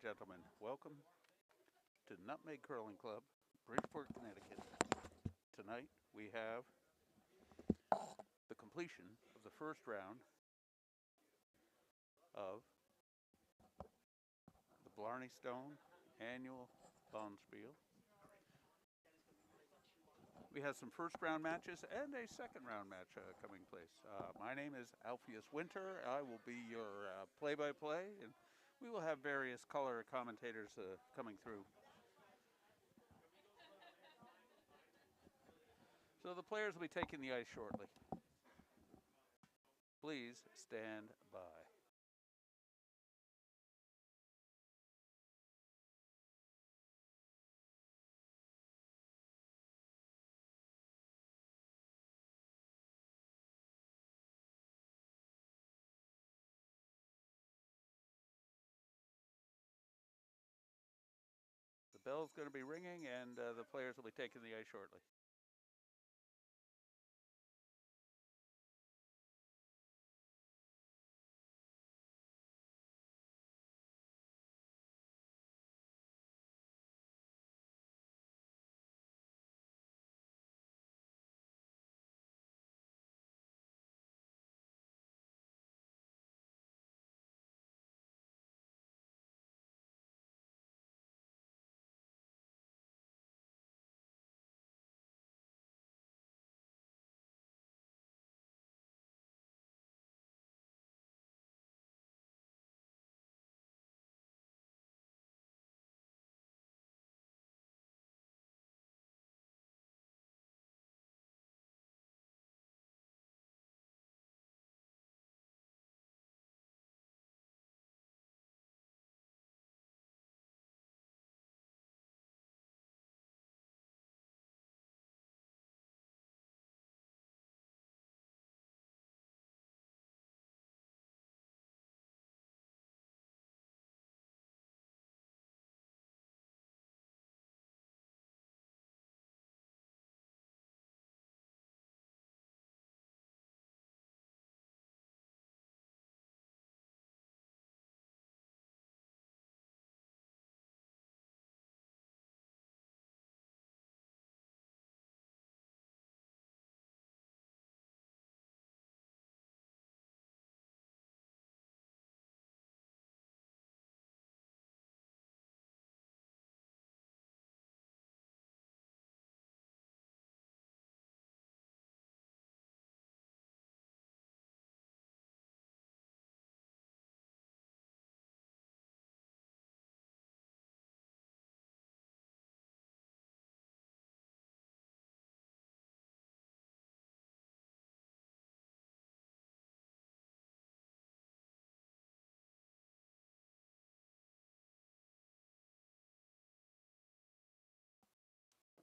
gentlemen, welcome to Nutmeg Curling Club, Bridgeport, Connecticut. Tonight we have the completion of the first round of the Blarney Stone annual Bonspiel. We have some first round matches and a second round match coming place. My name is Alpheus Winter. I will be your play-by-play, and we will have various color commentators coming through. So the players will be taking the ice shortly. Please stand by. The bell's going to be ringing, and the players will be taking the ice shortly.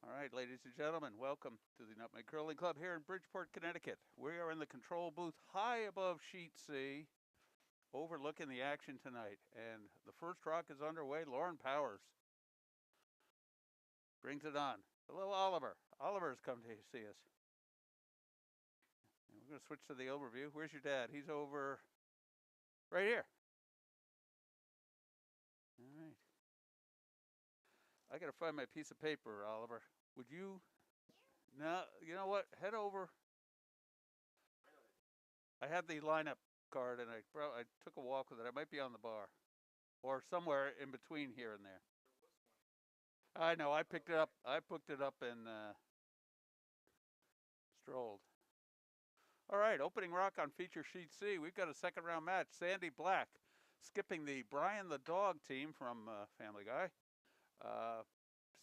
All right, ladies and gentlemen, welcome to the Nutmeg Curling Club here in Bridgeport, Connecticut. We are in the control booth high above Sheet C, overlooking the action tonight. And the first rock is underway. Lauren Powers brings it on. Hello, Oliver. Oliver's come to see us. And we're going to switch to the overview. Where's your dad? He's over right here. All right. I got to find my piece of paper, Oliver. Would you? No, you know what? Head over. I had the lineup card, and I took a walk with it. I might be on the bar, or somewhere in between here and there. I know. I picked it up. I picked it up and strolled. All right, opening rock on feature sheet C. We've got a second round match. Sandy Black skipping the Brian the Dog team from Family Guy.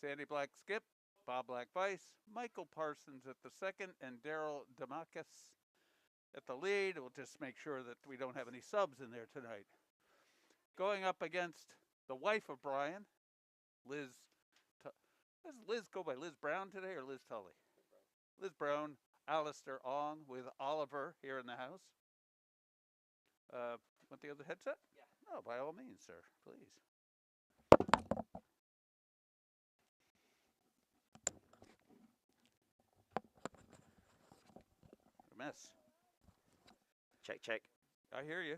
Sandy Black skip, Bob Black vice, Michael Parsons at the second, and Daryl Demakis at the lead. We'll just make sure that we don't have any subs in there tonight. Going up against the wife of Brian, Liz. Does Liz go by Liz Brown today or Liz Tully? Liz Brown, Alistair Ong with Oliver here in the house. Want the other headset? Yeah. Oh, by all means, sir, please. A mess. Check, check. I hear you.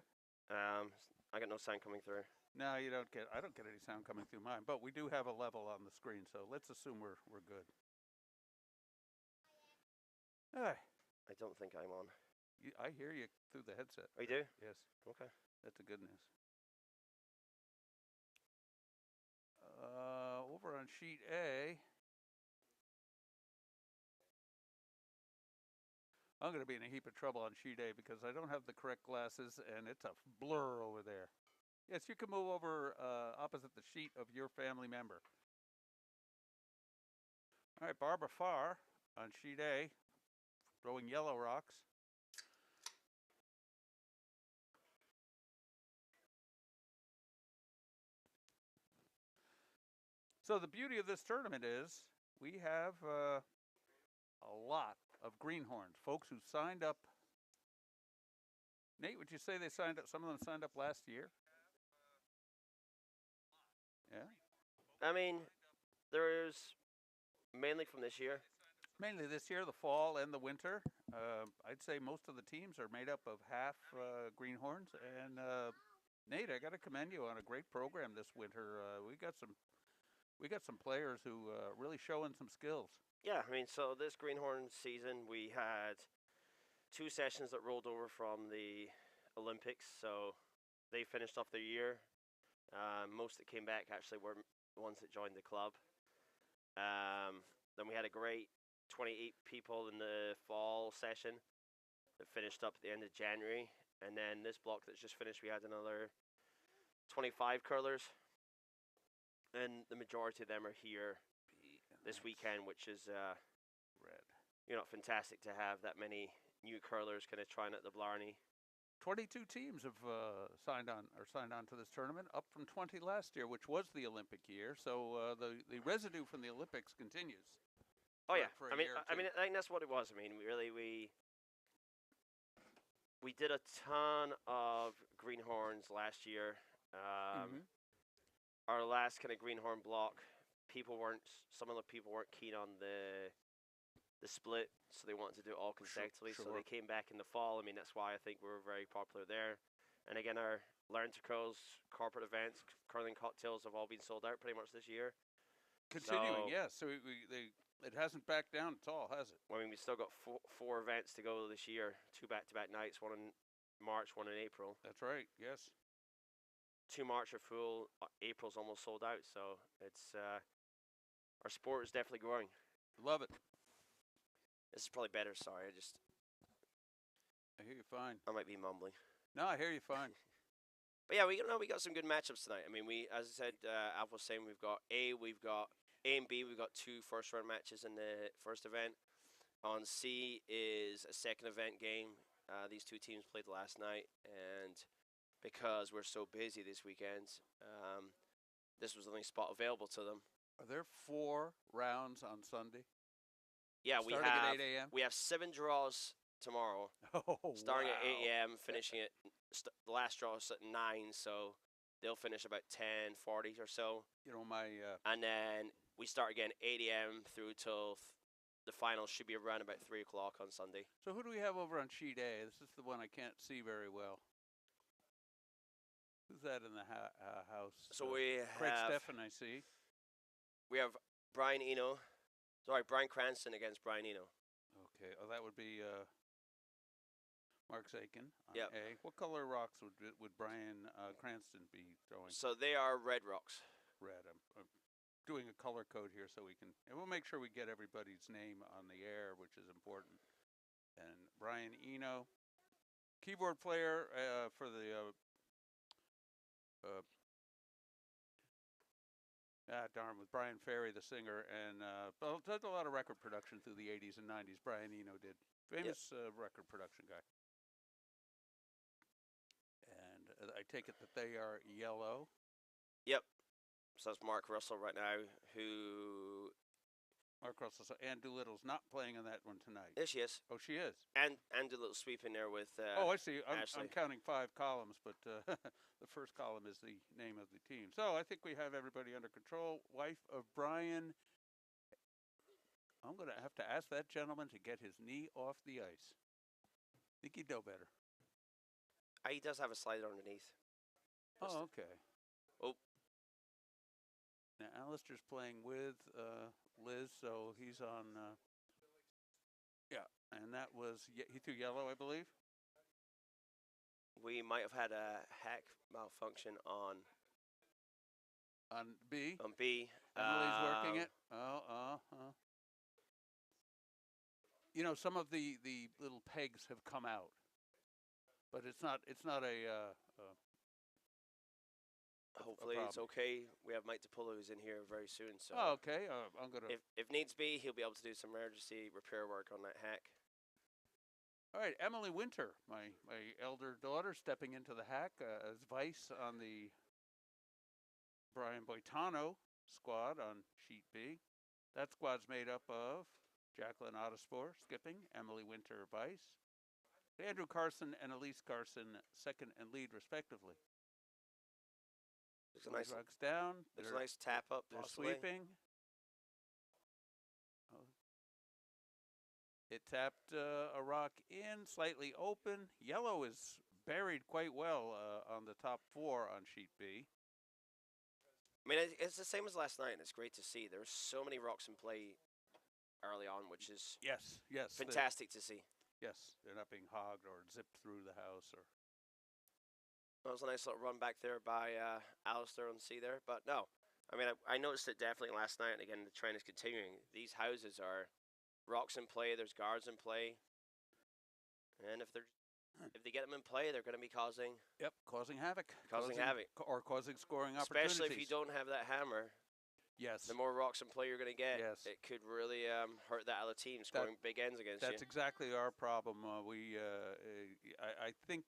I got no sound coming through. No, you don't get. I don't get any sound coming through mine, but we do have a level on the screen, so let's assume we're good. All right. I don't think I'm on. I hear you through the headset. Oh, you do? Yes. Okay. That's the good news. Over on sheet A, I'm going to be in a heap of trouble on sheet A because I don't have the correct glasses and it's a blur over there. Yes, you can move over opposite the sheet of your family member. All right, Barbara Farr on sheet A, throwing yellow rocks. So the beauty of this tournament is we have a lot of greenhorns, folks who signed up. Nate, would you say they signed up? Some of them signed up last year. Yeah. I mean, there's mainly from this year. Mainly this year, the fall and the winter. I'd say most of the teams are made up of half greenhorns. And Nate, I got to commend you on a great program this winter. We got some players who really showing some skills. Yeah, I mean, so this greenhorn season we had 2 sessions that rolled over from the Olympics, so they finished off their year. Most that came back actually were the ones that joined the club. Then we had a great 28 people in the fall session that finished up at the end of January. And then this block that's just finished, we had another 25 curlers. And the majority of them are here this weekend, which is red. Fantastic to have that many new curlers kind of trying at the Blarney. 22 teams have signed on to this tournament, up from 20 last year, which was the Olympic year. So the residue from the Olympics continues. Oh yeah, I mean, I think that's what it was. I mean, we did a ton of greenhorns last year. Our last kind of greenhorn block, some of the people weren't keen on the split, so they wanted to do it all consecutively. Sure. So they came back in the fall. I mean, that's why I think we were very popular there. And again, our Learn to Curls corporate events, curling cocktails, have all been sold out pretty much this year. Continuing, yes. So it hasn't backed down at all, has it? I mean, we still got four events to go this year, 2 back-to-back nights, one in March, one in April. That's right, yes. 2 March are full, April's almost sold out, so it's our sport is definitely growing. Love it. This is probably better, sorry, I hear you fine. I might be mumbling. No, I hear you fine. But yeah, we got some good matchups tonight. I mean, as I said, Alf was saying, we've got A and B, we've got 2 first-round matches in the first event. On C is a second event game. These 2 teams played last night, and because we're so busy this weekend, this was the only spot available to them. Are there 4 rounds on Sunday? Yeah, starting at 8 a.m.? We have 7 draws tomorrow. Oh, starting wow. at 8 a.m., finishing at the last draw is at 9, so they'll finish about 10:40 or so. You know, and then we start again 8 a.m. through till the final should be around about 3 o'clock on Sunday. So who do we have over on sheet A? This is the one I can't see very well. Who's that in the house? So we Craig have Steffen, I see. We have Brian Cranston against Brian Eno. Okay. Oh, that would be Mark Zakin on Yep. A. What color rocks would Brian Cranston be throwing? So they are red rocks. Red. I'm doing a color code here so and we'll make sure we get everybody's name on the air, which is important. And Brian Eno, keyboard player for the with Brian Ferry, the singer, and did a lot of record production through the 80s and 90s. Brian Eno did. Famous record production guy. And I take it that they are yellow. Yep. So that's Mark Russell right now, who... Mark Russell. Ann Doolittle's not playing on that one tonight. Yes, she is. Oh, she is. And Doolittle sweeping there with I see. Ashley. I'm counting 5 columns, but the first column is the name of the team. So I think we have everybody under control. Wife of Brian. I'm going to have to ask that gentleman to get his knee off the ice. Think he'd know better. He does have a slider underneath. Oh, okay. Oh, Now Alistair's playing with Liz, so he's on. Yeah, and that was he threw yellow, I believe. we might have had a hack malfunction On B, on B. Emily's working it. Oh. You know, some of the little pegs have come out, but it's not a Hopefully it's problem. okay. We have Mike DiPolo who's in here very soon, so Oh, okay. I'm gonna. if needs be, he'll be able to do some emergency repair work on that hack. All right, Emily Winter, my elder daughter, stepping into the hack as vice on the Brian Boitano squad on sheet B. That squad's made up of Jacqueline Ottospore skipping, Emily Winter vice, Andrew Carson and Elise Carson second and lead respectively. There's a nice, Rocks down. there's a nice tap up. They're Possibly. sweeping. Oh. It tapped a rock in, slightly open. Yellow is buried quite well on the top four on sheet B. I mean, it's the same as last night, and it's great to see. There's so many rocks in play early on, which is Yes. fantastic to see. Yes, they're not being hogged or zipped through the house or. That was a nice little run back there by Alistair on C there, but no. I mean, I noticed it definitely last night, and again, the trend is continuing. These houses are rocks in play. There's guards in play, and if they get them in play, they're going to be causing Causing havoc. Causing havoc. Or causing scoring opportunities. Especially if you don't have that hammer. Yes. The more rocks in play you're going to get, Yes. it could really hurt that other team scoring big ends against you. That's exactly our problem. I think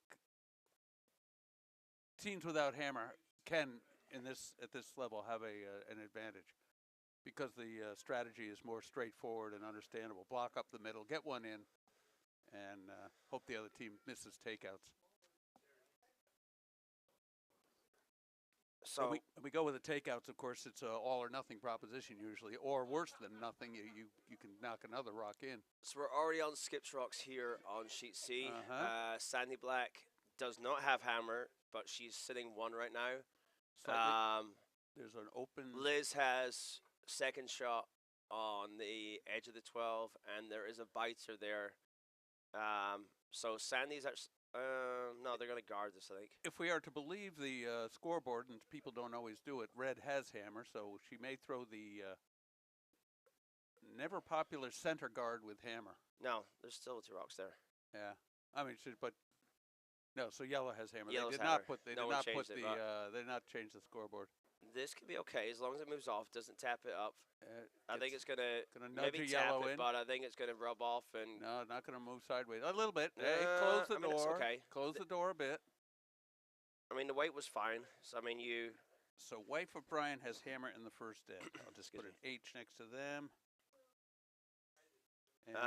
teams without hammer can, at this level, have an advantage because the strategy is more straightforward and understandable. Block up the middle, get one in, and hope the other team misses takeouts. So we go with the takeouts. Of course, it's an all or nothing proposition usually, or worse than nothing. You can knock another rock in. So we're already on skips rocks here on sheet C. Uh-huh. Sandy Black does not have hammer, but she's sitting one right now. There's an open. Liz has second shot on the edge of the 12, and there is a biter there. So Sandy's actually. No, they're going to guard this, I think. If we are to believe the scoreboard, and people don't always do it, Red has hammer, so she may throw the never popular center guard with hammer. No, there's still 2 rocks there. Yeah, I mean, but no. So yellow has hammer. Yellow's they did hammer. not put. They No did one not put changed it, the. They did not change the scoreboard. This could be okay as long as it moves off, doesn't tap it up. I think it's gonna nudge maybe a tap yellow it, in. but I think it's gonna rub off and. No, not going to move sideways. A little bit. Close the I mean, it's door. okay. Close the door a bit. I mean, the weight was fine. So I mean, So wife of Brian has hammer in the first end. I'll just put an H next to them. And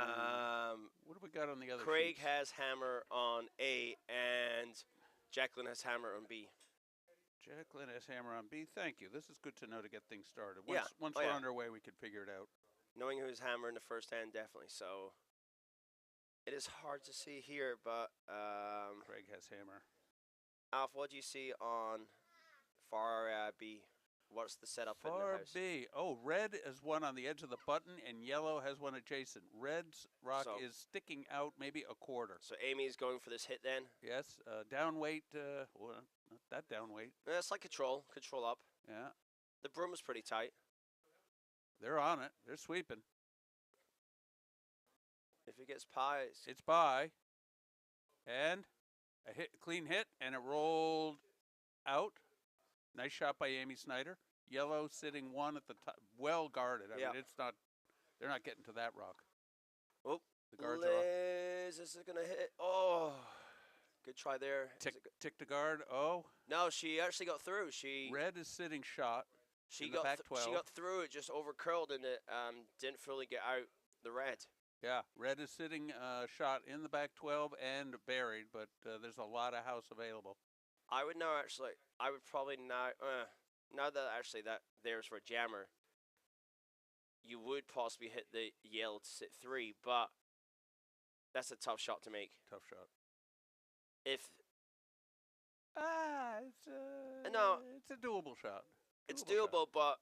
what do we got on the other? Craig sheets? has hammer on A, and Jacqueline has hammer on B. Jacqueline has hammer on B. Thank you. This is good to know to get things started. Yeah. Once Oh, we're yeah. underway, we can figure it out. Knowing who's hammer in the first hand, definitely. So it is hard to see here, but Craig has hammer. Alf, what do you see on far B? What's the setup in the Far house? B. Oh, red is one on the edge of the button, and yellow has one adjacent. Red's rock So- is sticking out maybe a quarter. So Amy's going for this hit then. Yes, down weight. Well, not that down weight. It's like control up. Yeah, The broom is pretty tight. they're on it. They're sweeping. If it gets pie, It's by, and a clean hit, and it rolled out. Nice shot by Amy Snyder. Yellow sitting one at the top, well guarded. I Yeah. mean, it's not. They're not getting to that rock. Oh, The guards are off. Liz, this is gonna hit. Oh, good try there. Is it Tick to guard. Oh, No, she actually got through. red is sitting shot. She in the got back she 12. got through. It just overcurled and it didn't fully get out the red. Yeah, red is sitting shot in the back 12 and buried, but there's a lot of house available. I would now actually. I would probably now. Now that actually that there's for a jammer, you would possibly hit the yellow to sit 3, but that's a tough shot to make. Tough shot. If No, it's a doable shot. it's Shot. doable, but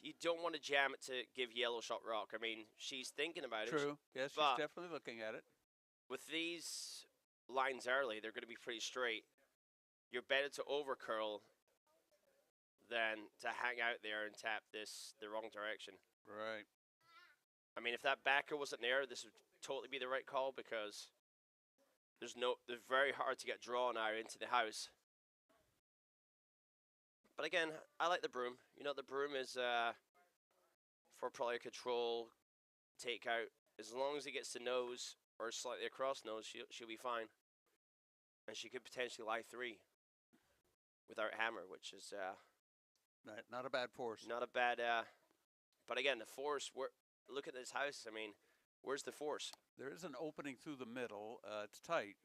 you don't want to jam it to give Yellow Shot rock. I mean, she's thinking about it. True. Yes, she's but definitely looking at it. with these lines early, they're going to be pretty straight. You're better to over curl than to hang out there and tap this the wrong direction. Right. I mean, if that backer wasn't there, this would totally be the right call because they're very hard to get drawn out into the house. But again, I like the broom. You know, the broom is for probably a control takeout. As long as he gets the nose or slightly across nose, she'll be fine. And she could potentially lie 3 without hammer, which is not a bad force. not a bad. But again, the force. Look at this house. I mean, where's the force? There is an opening through the middle. It's tight.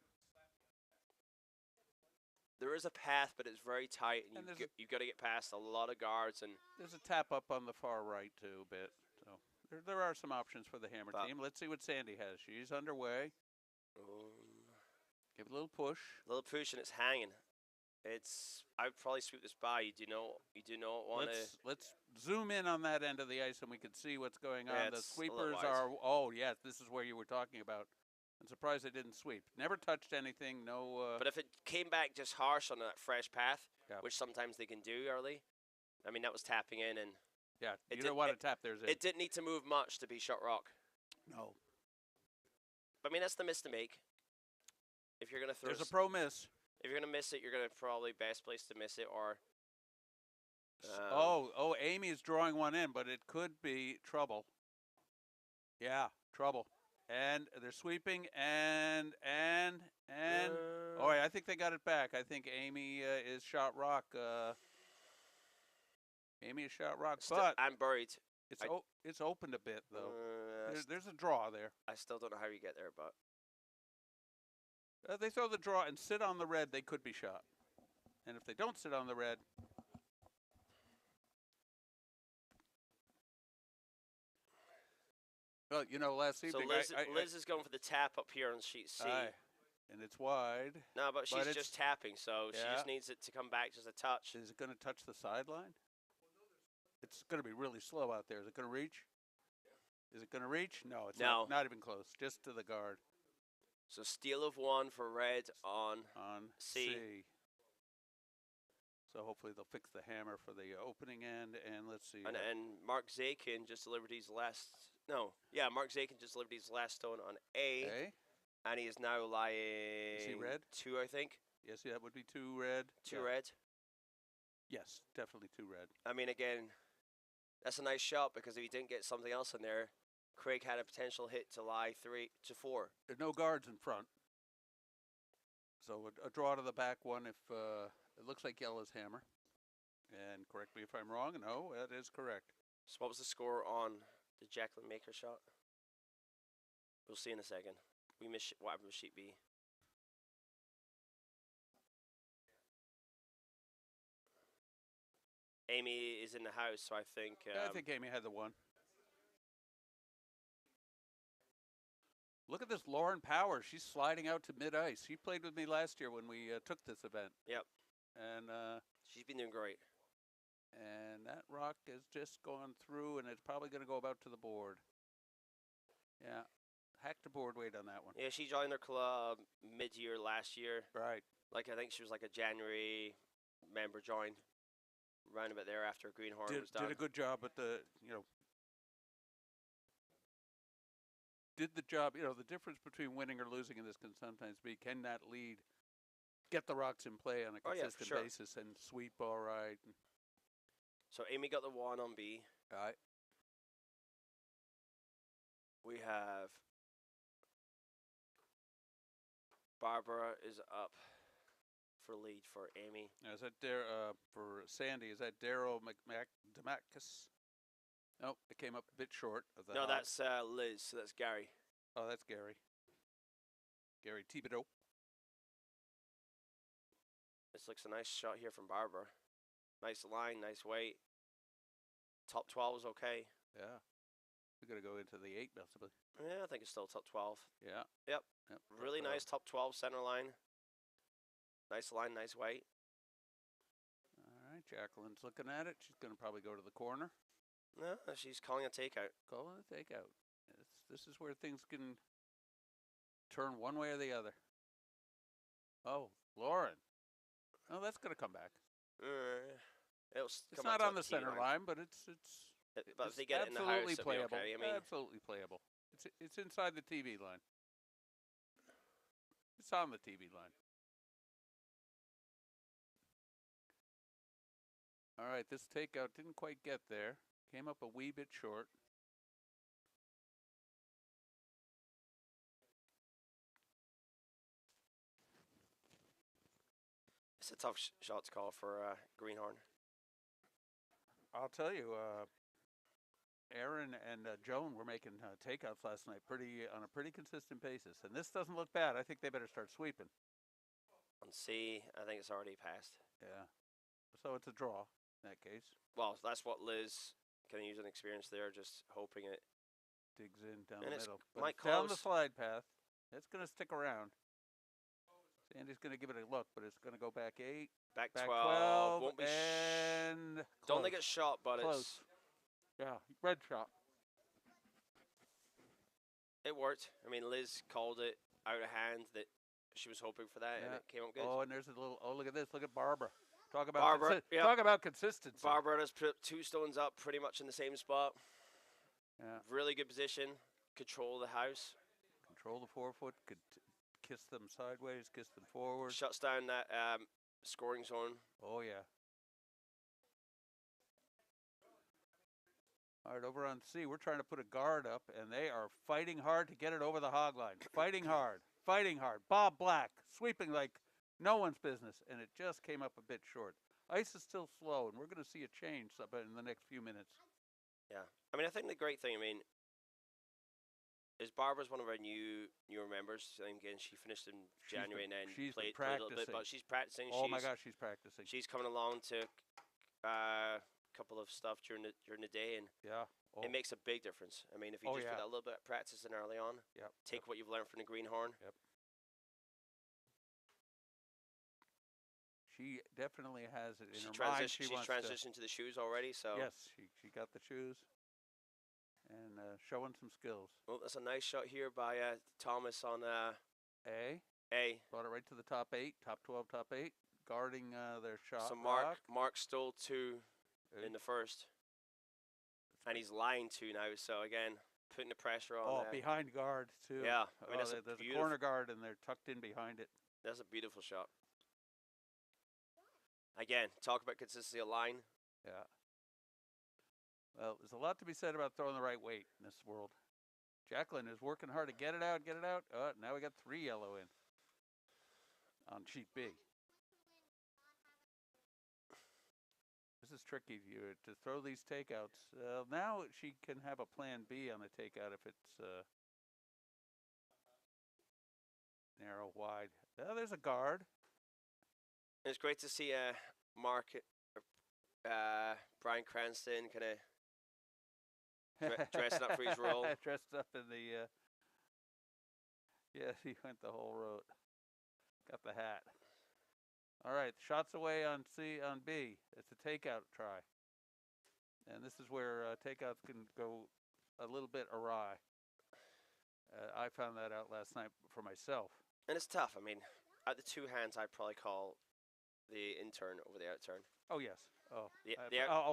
There is a path, but it's very tight, and you've got to get past a lot of guards. And there's a tap up on the far right too, a bit. So there are some options for the hammer team. Let's see what Sandy has. She's underway. Give it a little push. A little push, and it's hanging. I'd probably sweep this by. You do not want to. Let's zoom in on that end of the ice, and we can see what's going on. Yeah, the sweepers are. Oh yes, this is where you were talking about. I'm surprised they didn't sweep. Never touched anything. No. But if it came back just harsh on that fresh path, yeah. which sometimes they can do early, I mean that was tapping in, and yeah, you don't want to tap theirs in. It didn't need to move much to be shot rock. No. But I mean that's the miss to make. If you're gonna throw, there's a pro miss. If you're gonna miss it, you're gonna probably best place to miss it or. Amy is drawing one in, but it could be trouble. Yeah, trouble. And they're sweeping, and I think they got it back. I think Amy is shot rock. Amy is shot rock, but I'm buried. It's opened a bit though. There's a draw there. I still don't know how you get there, but they throw the draw and sit on the red. They could be shot, and if they don't sit on the red. Well, you know, last evening... So Liz is going for the tap up here on sheet C. And it's wide. No, but she's just tapping, so she just needs it to come back just a touch. Is it going to touch the sideline? It's going to be really slow out there. Is it going to reach? Is it going to reach? No, it's not even close. Just to the guard. So steal of 1 for red on C. So hopefully they'll fix the hammer for the opening end, and let's see. And Mark Zakin just delivered his last. No, yeah, Mark Zakin just delivered his last stone on A, and he is now lying. Is he red? 2, I think. Yes, that would be 2 red. 2 red. Yes, definitely 2 red. I mean, again, that's a nice shot because if he didn't get something else in there, Craig had a potential hit to lie 3 to 4. There's no guards in front, so a draw to the back one if. It looks like yellow's hammer. And correct me if I'm wrong. No, that is correct. So what was the score on the Jacqueline Maker shot? We'll see in a second. We missed what happened with sheet B. Amy is in the house, so I think... I think Amy had the 1. Look at this Lauren Powers. She's sliding out to mid-ice. She played with me last year when we took this event. Yep. And she's been doing great. And that rock is just going through, and it's probably going to go about to the board. Yeah. Hacked the board weight on that one. Yeah, she joined her club mid-year last year. Right. Like, I think she was like a January member joined. Round about there after Greenhorn was done. Did a good job at the, did the job. The difference between winning or losing in this can sometimes be, can that lead get the rocks in play on a consistent basis and sweep all right? So Amy got the 1 on B. All right. We have Barbara is up for lead for Amy. Is that for Sandy? Is that Daryl Damascus? Nope, it came up a bit short of the. No, that's Liz. So that's Gary. Oh, that's Gary. Gary Thibodeau. This looks a nice shot here from Barbara. Nice line, nice weight. Top 12 is okay. Yeah. We're going to go into the 8, possibly. Yeah, I think it's still top 12. Yeah. Yep. Really nice top 12 center line. Nice line, nice weight. Jacqueline's looking at it. She's going to probably go to the corner. No, she's calling a takeout. Calling a takeout. This is where things can turn one way or the other. Oh, Lauren. Oh, that's going to come back. It's not on the center line, but it's but if they get it in the house, it'll be okay. I mean, absolutely playable. It's inside the TV line. It's on the TV line. All right, this takeout didn't quite get there. Came up a wee bit short. It's a tough shot to call for Greenhorn. I'll tell you, Aaron and Joan were making takeouts last night on a pretty consistent basis. And this doesn't look bad. I think they better start sweeping. On C, I think it's already passed. Yeah. So it's a draw in that case. Well, that's what Liz can use an experience there, just hoping it digs in down the middle. But it's down the slide path. It's going to stick around. Sandy's going to give it a look, but it's going to go back 8. Back 12. Won't be and don't think it's shot, but close. Yeah, red shot. It worked. I mean, Liz called it out of hand that she was hoping for that, and it came up good. Oh, and there's a little. Oh, look at this. Look at Barbara. Talk about talk about consistency. Barbara has put 2 stones up, pretty much in the same spot. Yeah. Really good position. Control the house. Control the forefoot. Could kiss them sideways. Kiss them forward. Shuts down that scoring zone. Oh yeah. All right, over on C, we're trying to put a guard up, and they are fighting hard to get it over the hog line. Fighting hard. Fighting hard. Bob Black sweeping like no one's business, and it just came up a bit short. Ice is still slow, and we're going to see a change in the next few minutes. Yeah. I mean, I think the great thing, is Barbara's one of our newer members. I mean, again, she finished in January and then played a little bit, but she's practicing. Oh my gosh, she's practicing. She's coming along to couple of stuff during the day, and it makes a big difference. I mean, if you just put a little bit of practice in early on, take what you've learned from the Greenhorn. Yep. She definitely has it in her mind. She's transitioned to the shoes already, so yes, she got the shoes and showing some skills. Well, that's a nice shot here by Thomas on A. Brought it right to the top 8, top 12, top 8, guarding their shot. So Mark stole 2 in the first, and he's lying 2 now. So again, putting the pressure on. Behind guard too. Yeah, I mean, there's a corner guard, and they're tucked in behind it. That's a beautiful shot. Again, talk about consistency of line. Yeah. Well, there's a lot to be said about throwing the right weight in this world. Jacqueline is working hard to get it out. Now we got 3 yellow in on sheet B. This is tricky to throw these takeouts. Now she can have a plan B on the takeout if it's narrow, wide. There's a guard. And it's great to see Mark, Brian Cranston kind of dressing up for his role. Dressed up in the, he went the whole road. Got the hat. All right, shots away on B. It's a takeout try. And this is where takeouts can go a little bit awry. I found that out last night for myself. And it's tough. I mean, at the 2 hands, I'd probably call the in-turn over the out-turn. Oh, yes. Oh,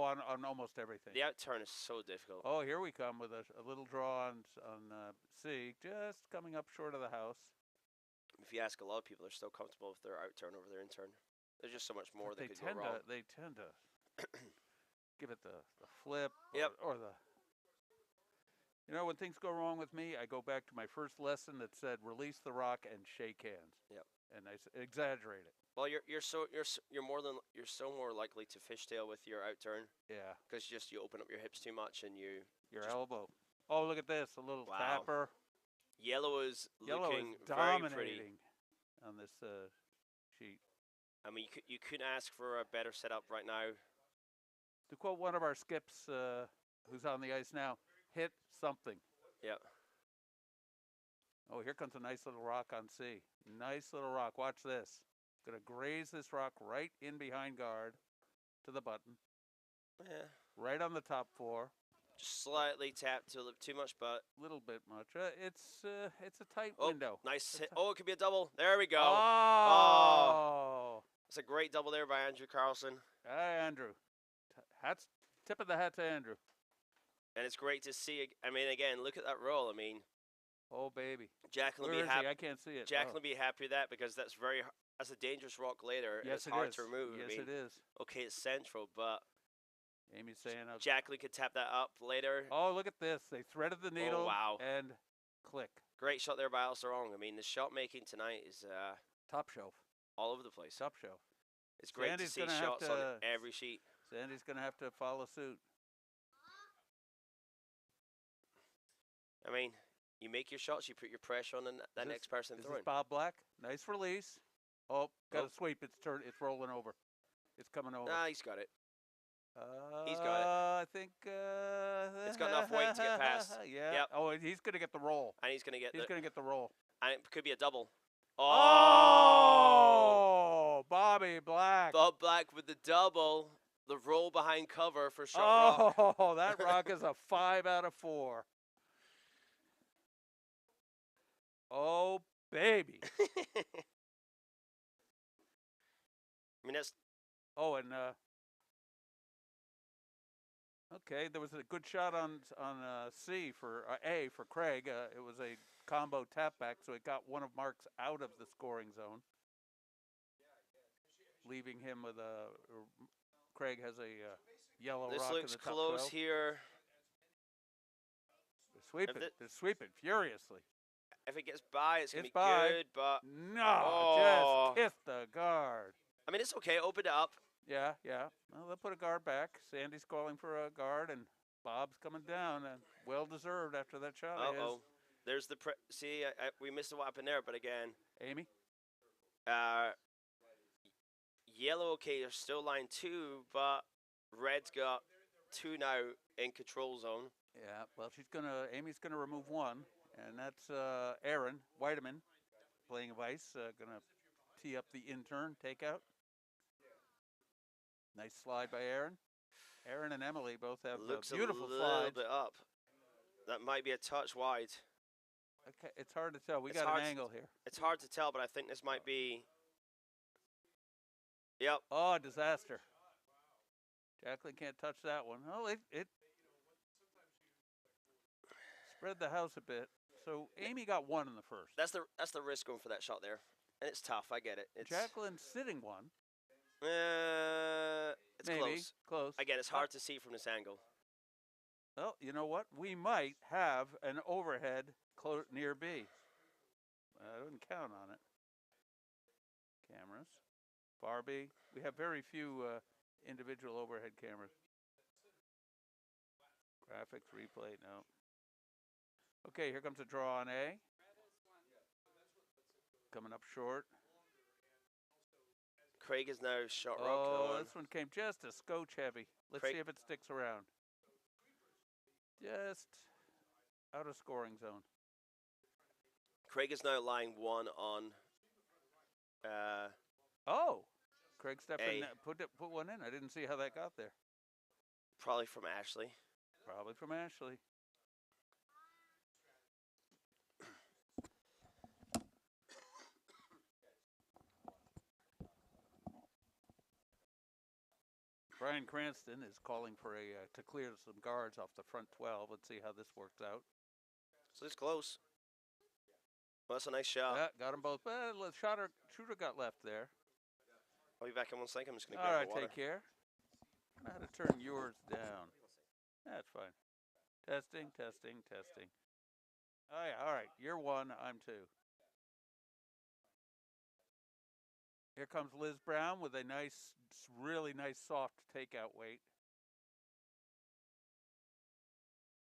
on almost everything. The out-turn is so difficult. Oh, here we come with a little draw on C, just coming up short of the house. If you ask a lot of people, they're still comfortable with their out-turn over their in-turn. There's just so much more that could go wrong. They tend to give it the flip or the... You know, when things go wrong with me, I go back to my first lesson that said, release the rock and shake hands. Yep. And I exaggerate it. Well, you're so more likely to fishtail with your out turn. Yeah. Because you open up your hips too much and your elbow. Oh, look at this, a little tapper. Yellow is looking dominating very pretty on this sheet. I mean, you couldn't ask for a better setup right now. To quote one of our skips, who's on the ice now, hit something. Yeah. Oh, here comes a nice little rock on C. Nice little rock. Watch this. Going to graze this rock right in behind guard. to the button. Yeah. Right on the top 4. Just slightly tapped too much, but Little bit much. It's a tight oh, window. nice hit. Oh, it could be a double. There we go. Oh, Oh, it's a great double there by Andrew Carlson. Hey, Andrew. Hats, tip of the hat to Andrew. And it's great to see. I mean, again, look at that roll. I mean, Oh, baby. Jacqueline Where will is be happy. he? I can't see it. Jacqueline will be happy with that because that's that's a dangerous rock later, and Yes, it's hard is. to remove. Yes, I mean, it is. okay, it's central, but Amy's saying. Jacqueline could tap that up later. Oh, look at this. They threaded the needle. Oh, wow. And click. Great shot there by Alistair Ong. I mean, the shot making tonight is Top shelf. all over the place. Top shelf. It's great Sandy's to see shots on every sheet. Sandy's going to have to follow suit. I mean, you make your shots, you put your pressure on that next person This throwing. is Bob Black. Nice release. Oh, got a sweep. It's rolling over. It's coming over. Nah, he's got it. He's got it. I think it's got enough weight to get past. Yeah. Yep. Oh, he's going to get the roll. And he's going to get the roll. And it could be a double. Oh, Bobby Black. Bob Black with the double. The roll behind cover for shot rock. Oh, that rock is a 5 out of 4. Oh, baby. I mean, that's... Oh, and okay, there was a good shot on C for A for Craig. It was a combo tap back, so it got one of Mark's out of the scoring zone, leaving him with a. Craig has a yellow this rock looks in the top close 12. here. They're sweeping furiously. If it gets by, it's going to be by. good, but... No, just kiss the guard. I mean, it's okay. Open it up. Yeah. Well, they'll put a guard back. Sandy's calling for a guard, and Bob's coming down, and well-deserved after that shot. Uh-oh. There's the... See, we missed what happened there, but again... Amy? Yellow, okay, they're still line 2, but red's got 2 now in control zone. Yeah, well, Amy's gonna remove 1, and that's Aaron Whiteman playing vice, gonna tee up the intern takeout. Nice slide by Aaron. Aaron and Emily both have beautiful slides. Looks a little bit up. That might be a touch wide. Okay, it's hard to tell. We got an angle here. It's hard to tell, but I think this might be... Yep. Oh, disaster. Jacqueline can't touch that one. Oh, it spread the house a bit. So Amy got 1 in the first. That's the risk going for that shot there. And it's tough, I get it. Jacqueline's sitting 1. It's Maybe. Close. Again, it's hard to see from this angle. Well, you know what? We might have an overhead near B. I wouldn't count on it. Cameras. Far B. We have very few individual overhead cameras. Graphics, replay, no. Okay, here comes a draw on A. Coming up short. Craig is now shot rock. Oh, this one came just a scotch heavy. Let's see if it sticks around. Just out of scoring zone. Craig is now line 1 on. Oh, Craig stepped A. in, put one in. I didn't see how that got there. Probably from Ashley. Probably from Ashley. Brian Cranston is calling for to clear some guards off the front 12. Let's see how this works out. So it's close. Well, that's a nice shot. Yeah, got them both. Shooter got left there. I'll be back in 1 second. I'm just going to All grab right, the water. take care. I know how to turn yours down. That's fine. Testing. Oh, yeah, all right. You're 1, I'm 2. Here comes Liz Brown with a really nice soft takeout weight.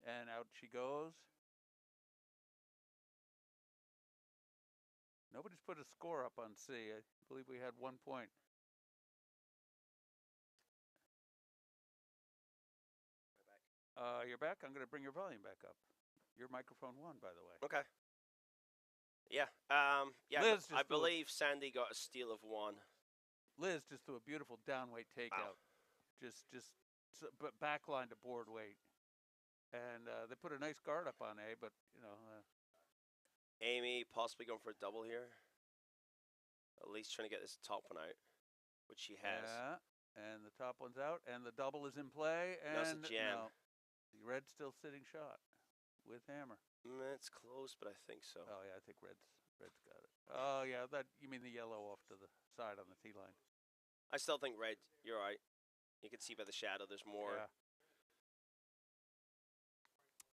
And out she goes. Nobody's put a score up on C. I believe we had 1 point. You're back. I'm going to bring your volume back up. Your microphone 1, by the way. Okay. Yeah. Liz I believe Sandy got a steal of 1. Liz just threw a beautiful downweight takeout. but backline to board weight. And they put a nice guard up on A, but Amy possibly going for a double here. At least trying to get this top one out, which she has. Yeah, and the top one's out, and the double is in play, That's a and jam. no, the red's still sitting shot with hammer. It's close, but I think so. Oh yeah, I think red's got it. Oh yeah, that you mean the yellow off to the side on the tee line? I still think red. You're right. You can see by the shadow there's more. Yeah.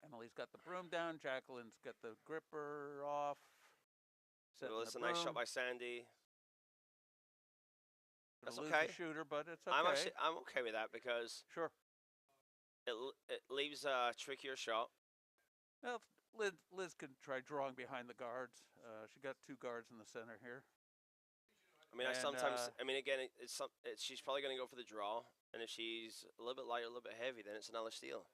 Emily's got the broom down. Jacqueline's got the gripper off. Well, it's a nice shot by Sandy. That's lose okay. The shooter, but it's okay. I'm okay with that because sure. It leaves a trickier shot. Well, Liz can try drawing behind the guards. She got two guards in the center here. I mean, again, she's probably going to go for the draw, and if she's a little bit light, a little bit heavy, then it's another steal.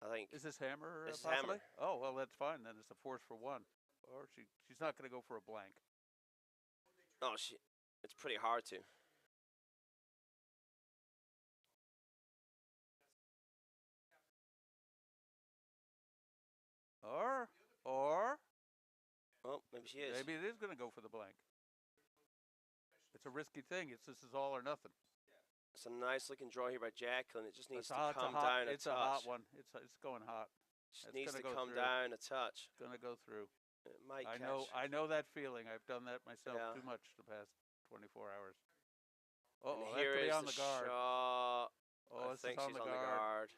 I think. Is this hammer? This is possibly? hammer. Oh well, that's fine. Then it's a force for one, or she's not going to go for a blank. No, it's pretty hard to. Or. Well, maybe she is. Maybe it is going to go for the blank. It's a risky thing. This is all or nothing. It's a nice looking draw here by Jacqueline. It just needs to come down a touch. It's a hot one. It's going hot. It needs to come down a touch. It's going to go through. It might I know that feeling. I've done that myself too much the past 24 hours. Oh, here is on the guard. Shot. Oh, I think she's on the guard.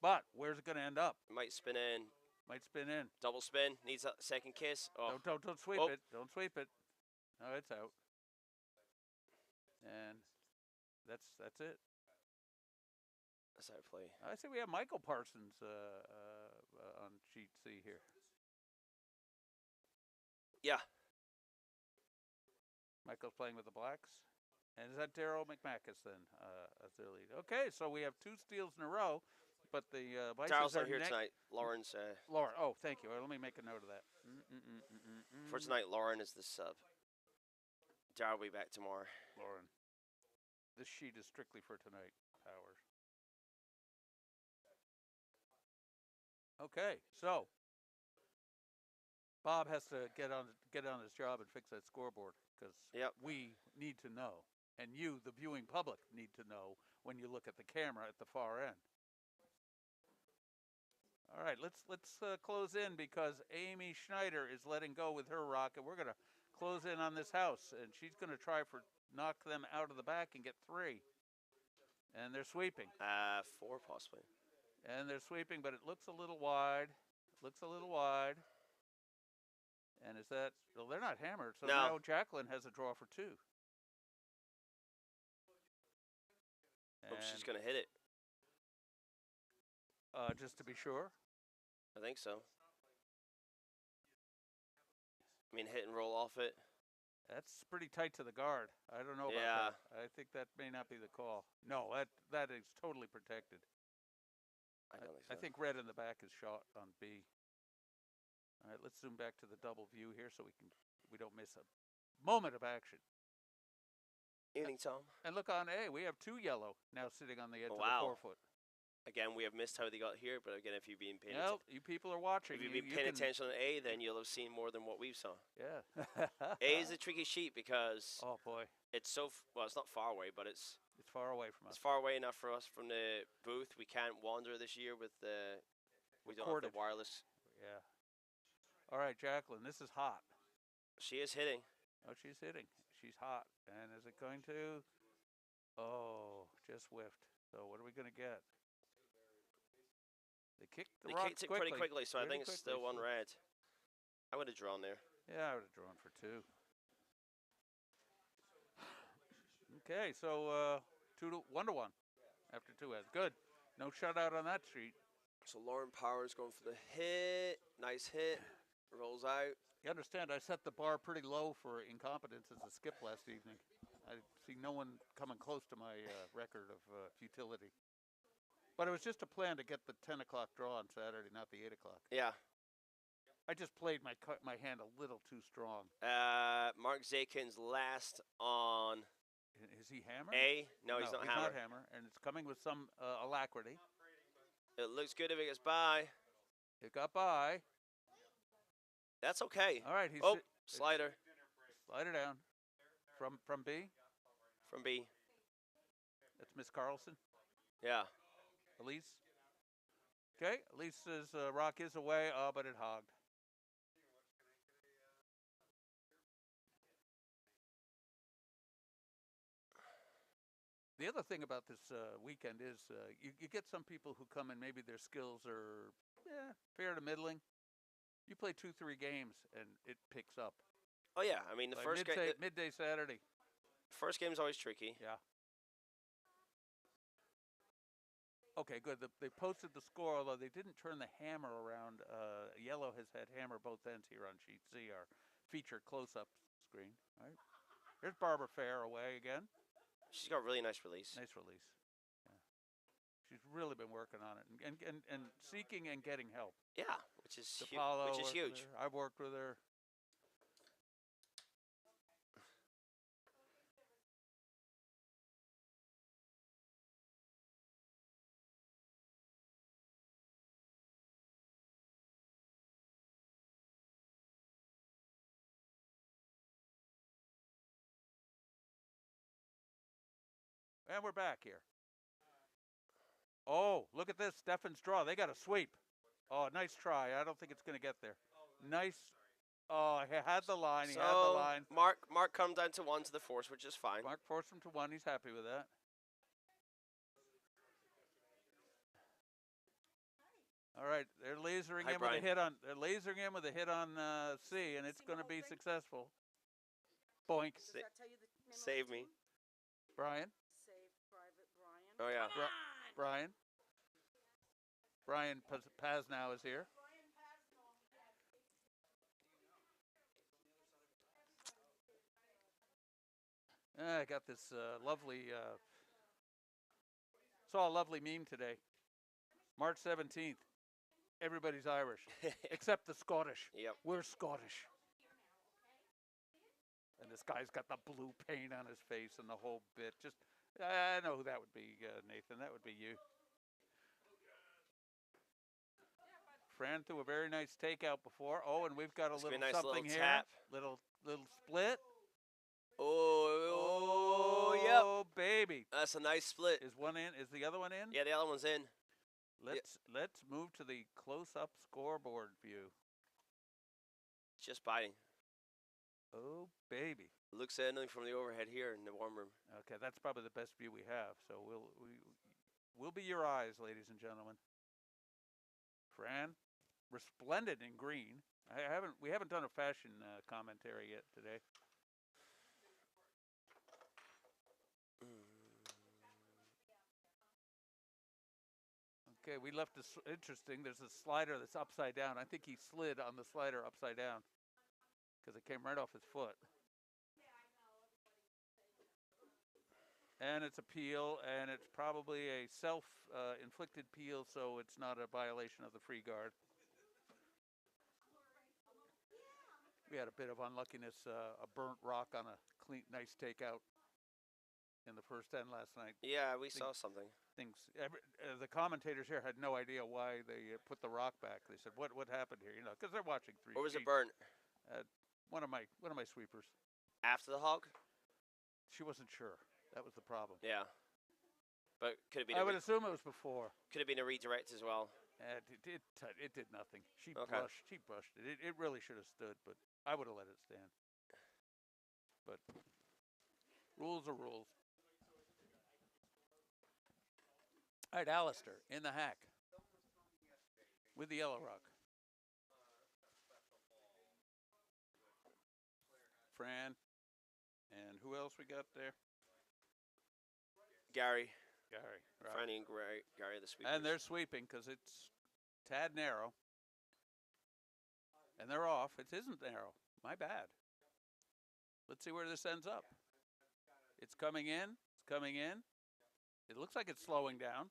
But where's it going to end up? It might spin in. Might spin in. Double spin. Needs a second kiss. Oh. Don't sweep it. Don't sweep it. No, it's out. And that's it. That's how I play. I see we have Michael Parsons on sheet C here. Yeah. Michael's playing with the blacks. And is that Daryl McMacus then as their lead? Okay, so we have two steals in a row, but the Daryl's not here tonight. Lauren's. Lauren. Oh, thank you. Let me make a note of that. For tonight, Lauren is the sub. Daryl will be back tomorrow. Lauren. This sheet is strictly for tonight. Powers. Okay, so Bob has to get on his job and fix that scoreboard because we need to know, and you, the viewing public, need to know when you look at the camera at the far end. All right, let's close in because Amy Schneider is letting go with her rock, and we're going to close in on this house, and she's going to try for knock them out of the back and get 3. And they're sweeping. 4 possibly. And they're sweeping, but it looks a little wide. And is that? Well, they're not hammered, so now Jacqueline has a draw for 2. Hope she's going to hit it. Just to be sure. I think so. I mean, hit and roll off it. That's pretty tight to the guard. I don't know about that. I think that may not be the call. No, that is totally protected. I don't think so. I think red in the back is shot on B. All right, let's zoom back to the double view here so we don't miss a moment of action. Evening, Tom. And look on A, we have 2 yellow now sitting on the edge of the 4-foot. Again, we have missed how they got here, but again, if you've been paying attention. You people are watching. If you've been paying attention on A, then you'll have seen more than what we've saw. Yeah. A is a tricky sheet because oh boy, it's so it's not far away, but it's far away from us. It's far away enough for us from the booth. We can't wander this year with the we don't have the wireless. Yeah. All right, Jacqueline, this is hot. She is hitting. Oh, she's hitting. She's hot. And is it going to? Oh, just whiffed. So what are we going to get? They kicked the rocks kicked it pretty quickly, so I think it's still 1 red. I would have drawn there. Yeah, I would have drawn for 2. Okay, so 1 to 1 after 2 heads. Good. No shutout on that sheet. So Lauren Powers going for the hit. Nice hit. Rolls out. You understand, I set the bar pretty low for incompetence as a skip last evening. I see no one coming close to my record of futility. But it was just a plan to get the 10 o'clock draw on Saturday, not the 8 o'clock. Yeah. I just played my hand a little too strong. Mark Zakin's last on Is he Hammer? A. No, he's not Hammer. Not Hammer, and it's coming with some alacrity. It looks good if it gets by. It got by. That's okay. All right, he's slider. Slider down. From B? From B. That's Miss Carlson. Yeah. Elise. Okay, Elise's rock is away, but it hogged. The other thing about this weekend is you get some people who come and maybe their skills are fair to middling. You play 2-3 games and it picks up. Oh yeah, I mean the like first game. Midday Saturday. First game's always tricky. Yeah. Okay, good. They posted the score, although they didn't turn the hammer around. Yellow has had hammer both ends here on sheet C, our feature close-up screen. All right. Here's Barbara Fair away again. She's got really nice release. Nice release. Yeah. She's really been working on it and seeking and getting help. Yeah, which is huge. I've worked with her. And we're back here. Oh, look at this. Steffen's draw. They got a sweep. Oh, nice try. I don't think it's going to get there. Nice. Oh, he had the line. He had the line. Mark come down to 1 to the force, which is fine. Mark forced him to 1. He's happy with that. All right, they're lasering in with a hit on. They're lasering in with a hit on C, and it's going to be successful. Boink. Save me, Brian. Oh, yeah. Brian. Brian Pasnow is here. I got this lovely, saw a lovely meme today. March 17th. Everybody's Irish, except the Scottish. Yep. We're Scottish. And this guy's got the blue paint on his face and the whole bit. Just, I know who that would be, Nathan. That would be you. Fran threw a very nice takeout before. Oh, and we've got a little something here. Tap. Little split. Oh, yep. Oh, baby. That's a nice split. Is one in? Is the other one in? Yeah, the other one's in. Let's move to the close-up scoreboard view. Just biting. Oh, baby. Looks at anything from the overhead here in the warm room. Okay, that's probably the best view we have. So we'll be your eyes, ladies and gentlemen. Fran, resplendent in green. We haven't done a fashion commentary yet today. Okay, we left this interesting. There's a slider that's upside down. I think he slid on the slider upside down because it came right off his foot. And it's a peel, and it's probably a self-inflicted peel, so it's not a violation of the free guard. We had a bit of unluckiness, a burnt rock on a nice takeout in the first end last night. Yeah, we saw something. The commentators here had no idea why they put the rock back. They said, "What happened here?" You know, because they're watching 3. Or was it burnt? One of my sweepers. After the hog? She wasn't sure. That was the problem. Yeah, but could it be? I would assume it was before. Could have been a redirect as well. It did nothing. She brushed it. It really should have stood, but I would have let it stand. But rules are rules. All right, Alistair in the hack with the yellow rock. Fran, and who else we got there? Gary. Right. Franny and Gary the sweepers. And they're sweeping because it's tad narrow. And they're off. It isn't narrow. My bad. Let's see where this ends up. It's coming in. It's coming in. It looks like it's slowing down.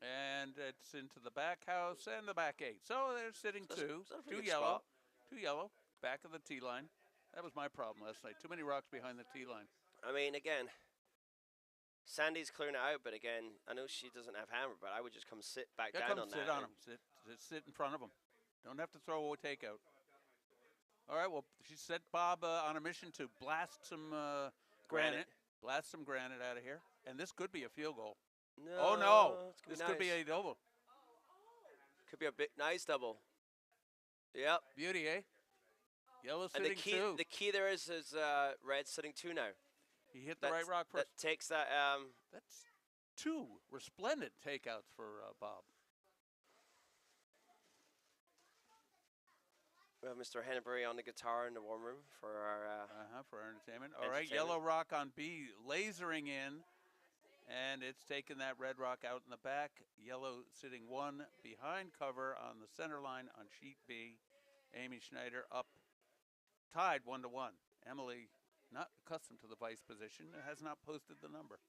And it's into the back house and the back 8. So they're sitting two yellow, back of the tee line. That was my problem last night. Too many rocks behind the tee line. I mean, again, Sandy's clearing it out, but again, I know she doesn't have hammer, but I would just come sit back Yeah, down come on sit that. on him. Sit in front of him. Don't have to throw a takeout. All right, well, she set Bob on a mission to blast some granite. Blast some granite out of here. And this could be a field goal. No. Oh, no. This Could be a double. Could be a bit nice double. Yep. Beauty, eh? Yellow And sitting two. the key there is red sitting two now. He hit the right rock first. That takes that. That's two resplendent takeouts for Bob. We have Mr. Henneberry on the guitar in the warm room for our for our entertainment. All right, yellow rock on B, lasering in, and it's taking that red rock out in the back. Yellow sitting one behind cover on the center line on sheet B. Amy Schneider up, tied 1-1. Emily, not accustomed to the vice position, has not posted the number.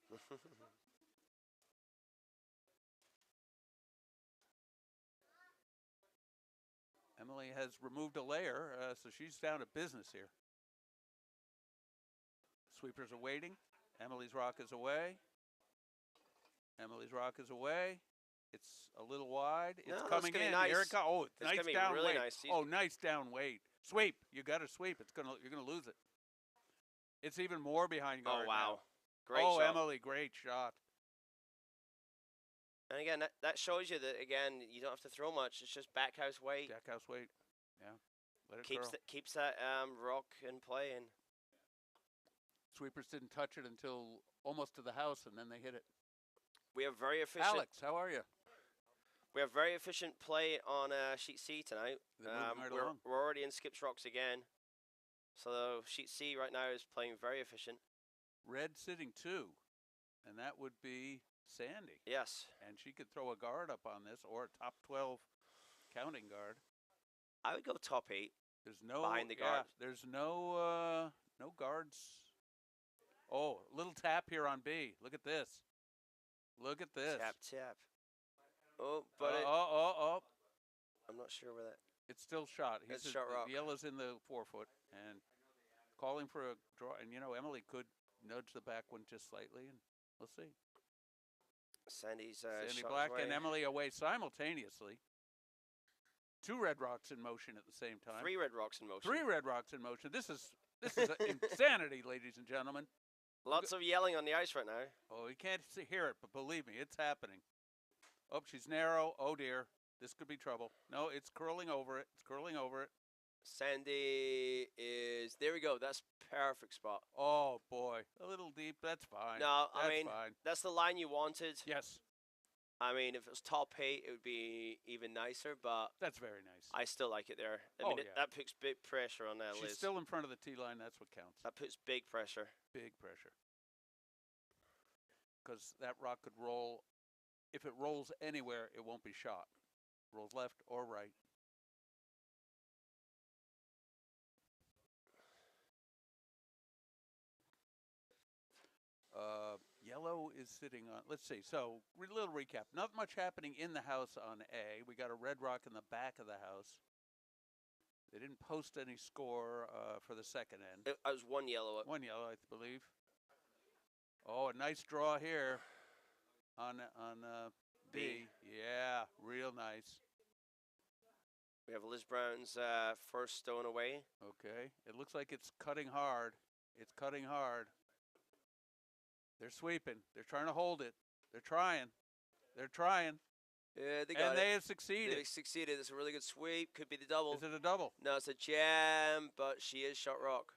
Emily has removed a layer, so she's down to business here. Sweepers are waiting. Emily's rock is away. Emily's rock is away. It's a little wide. It's coming in. Nice. Here it comes. Oh, it's nice down really weight. nice. Oh, nice down weight. Sweep. You got to sweep. You're gonna lose it. It's even more behind guard. Oh wow. Now. Great shot. Emily, great shot. And again, that shows you that again you don't have to throw much. It's just back house weight. Back house weight. Yeah. Let it keeps that rock in play and. Sweepers didn't touch it until almost to the house, and then they hit it. We have very efficient. Alex, how are you? We have very efficient play on sheet C tonight. We're already in skips rocks again. So sheet C right now is playing very efficient. Red sitting two, and that would be Sandy. Yes. And she could throw a guard up on this, or a top 12 counting guard. I would go top 8. There's no behind the guard. There's no guards. Oh, little tap here on B. Look at this. Look at this. Tap. Oh, but I'm not sure where that. It's still shot. It's shot rock. The yellow's in the 4-foot and calling for a draw. And Emily could nudge the back one just slightly, and we'll see. Sandy Black and Emily away simultaneously. 2 red rocks in motion at the same time. 3 red rocks in motion. 3 red rocks in motion. This is insanity, ladies and gentlemen. Lots of yelling on the ice right now. Oh, you can't hear it, but believe me, it's happening. Oh, she's narrow. Oh, dear. This could be trouble. No, it's curling over it. It's curling over it. Sandy is... There we go. That's perfect spot. Oh, boy. A little deep. That's fine. No, I mean, fine. That's the line you wanted. Yes. I mean, if it was top 8, it would be even nicer, but... That's very nice. I still like it there. I mean, that puts big pressure on Liz. She's still in front of the tee line. That's what counts. That puts big pressure. Big pressure. Because that rock could roll. If it rolls anywhere, it won't be shot. Rolls left or right. Yellow is sitting on, let's see, so little recap. Not much happening in the house on A. We got a red rock in the back of the house. They didn't post any score for the second end. It was 1 yellow. 1 yellow, I believe. Oh, a nice draw here on B. Yeah, real nice. We have Liz Brown's first stone away. Okay, it looks like it's cutting hard. It's cutting hard. They're sweeping. They're trying to hold it. They're trying. They're trying. Yeah, they got it. And they have succeeded. They succeeded. It's a really good sweep. Could be the double. Is it a double? No, it's a jam, but she is shot rock.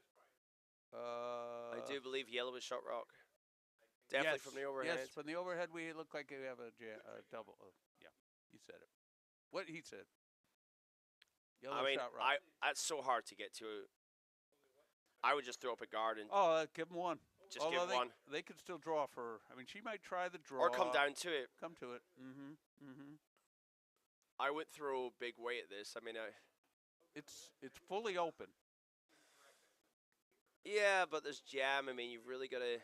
I do believe yellow is shot rock. Definitely from the overhead. Yes, from the overhead, we look like we have a double. Yeah, you said it. What he said. Yellow shot rock. That's so hard to get to. I would just throw up a guard and. Give them one. Just give one. They could still draw for. I mean, she might try the draw. Or come down to it. Come to it. Mm-hmm. I wouldn't throw big weight at this. I mean, it's fully open. Yeah, but there's jam. I mean, you've really got to.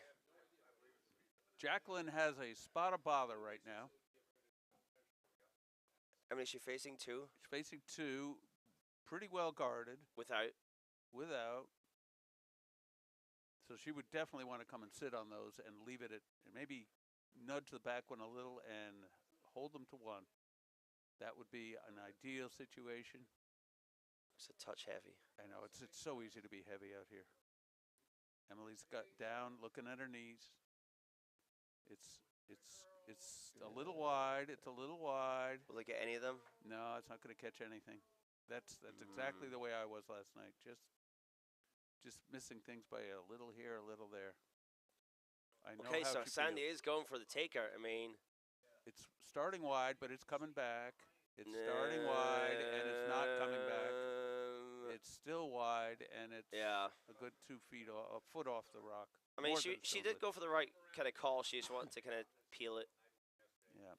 Jacqueline has a spot of bother right now. I mean, is she facing 2? She's facing 2, pretty well guarded. Without. So she would definitely want to come and sit on those and leave it at, and maybe nudge the back one a little and hold them to one. That would be an ideal situation. It's a touch heavy. I know it's so easy to be heavy out here. Emily's got down, looking at her knees. It's a little wide. It's a little wide. Will they get any of them? No, it's not going to catch anything. That's exactly the way I was last night. Just missing things by a little here, a little there. I know Okay, how so she Sandy feels. is going for the taker. I mean, It's starting wide, but it's coming back. It's starting wide, and it's not coming back. It's still wide, and it's a good 2 feet, a foot off the rock. I mean, More she than she still did go for the right kind of call. She just wanted to kind of peel it. Yeah,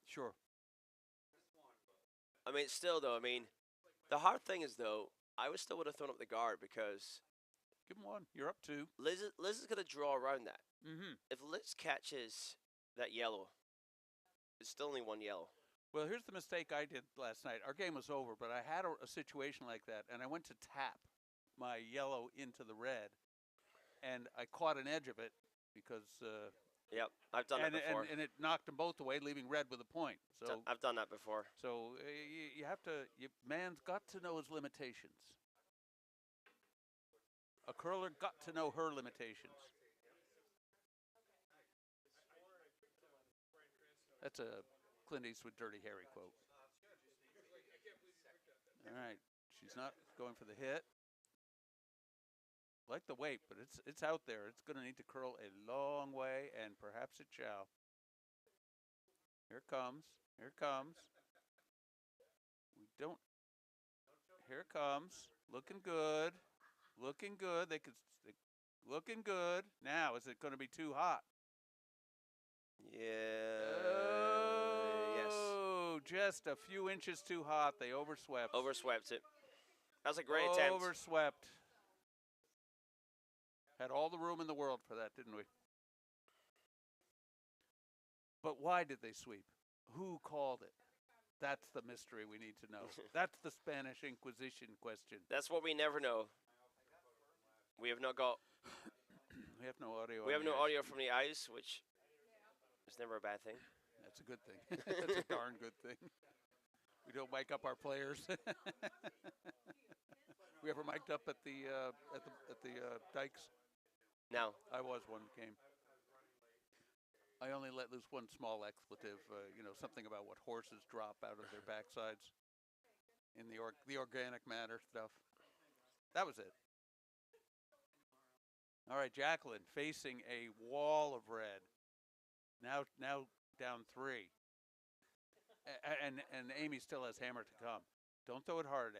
sure. I mean, still though. I mean, the hard thing is though, I would still would have thrown up the guard because Give him one. You're up 2. Liz is gonna draw around that. Mm-hmm. If Liz catches that yellow, it's still only 1 yellow. Well, here's the mistake I did last night. Our game was over, but I had a situation like that, and I went to tap my yellow into the red, and I caught an edge of it because Yep, I've done that before. and it knocked them both away, leaving red with a point. So I've done that before. So you have to. Man's got to know his limitations. A curler got to know her limitations. That's a Clint Eastwood Dirty Harry quote. All right, she's not going for the hit. Like the weight, but it's out there. It's going to need to curl a long way, and perhaps it shall. Here it comes. Here it comes. We don't. Here it comes. Looking good. Looking good. Looking good. Now, is it going to be too hot? Yes. Oh, just a few inches too hot. They overswept. Overswept it. That was a great attempt. Overswept. Had all the room in the world for that, didn't we? But why did they sweep? Who called it? That's the mystery we need to know. That's the Spanish Inquisition question. That's what we never know. We have not got. We have no audio. We have no audio from the ice, which is never a bad thing. That's a good thing. That's a darn good thing. We don't mic up our players. We ever mic'd up at the dikes? No. I was one game. I only let loose one small expletive, something about what horses drop out of their backsides in the organic matter stuff. That was it. All right, Jacqueline facing a wall of red. Now down 3. And Amy still has hammer to come. Don't throw it hard,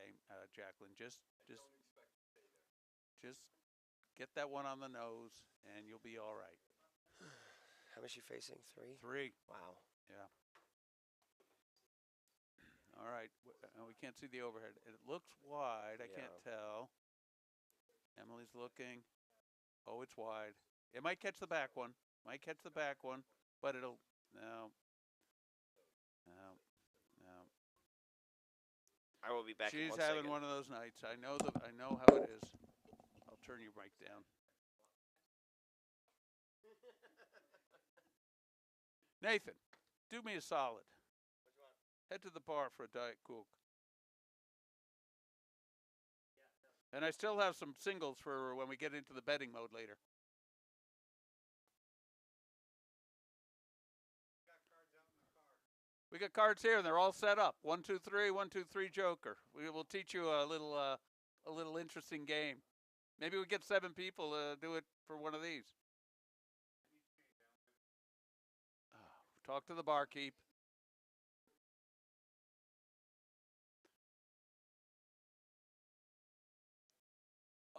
Jacqueline. Just get that one on the nose, and you'll be all right. How much are you facing? 3? 3. Wow. Yeah. All right. We can't see the overhead. It looks wide. I can't tell. Emily's looking. Oh, it's wide. It might catch the back one. But it'll no. I will be back. She's in having 1 second. one of those nights. I know how it is. I'll turn your mic down. Nathan, do me a solid. Which one? Head to the bar for a Diet Coke. And I still have some singles for when we get into the betting mode later. We got cards here, and they're all set up. 1, 2, 3, 1, 2, 3 Joker. We will teach you a little interesting game. Maybe we get 7 people to do it for one of these. Talk to the barkeep.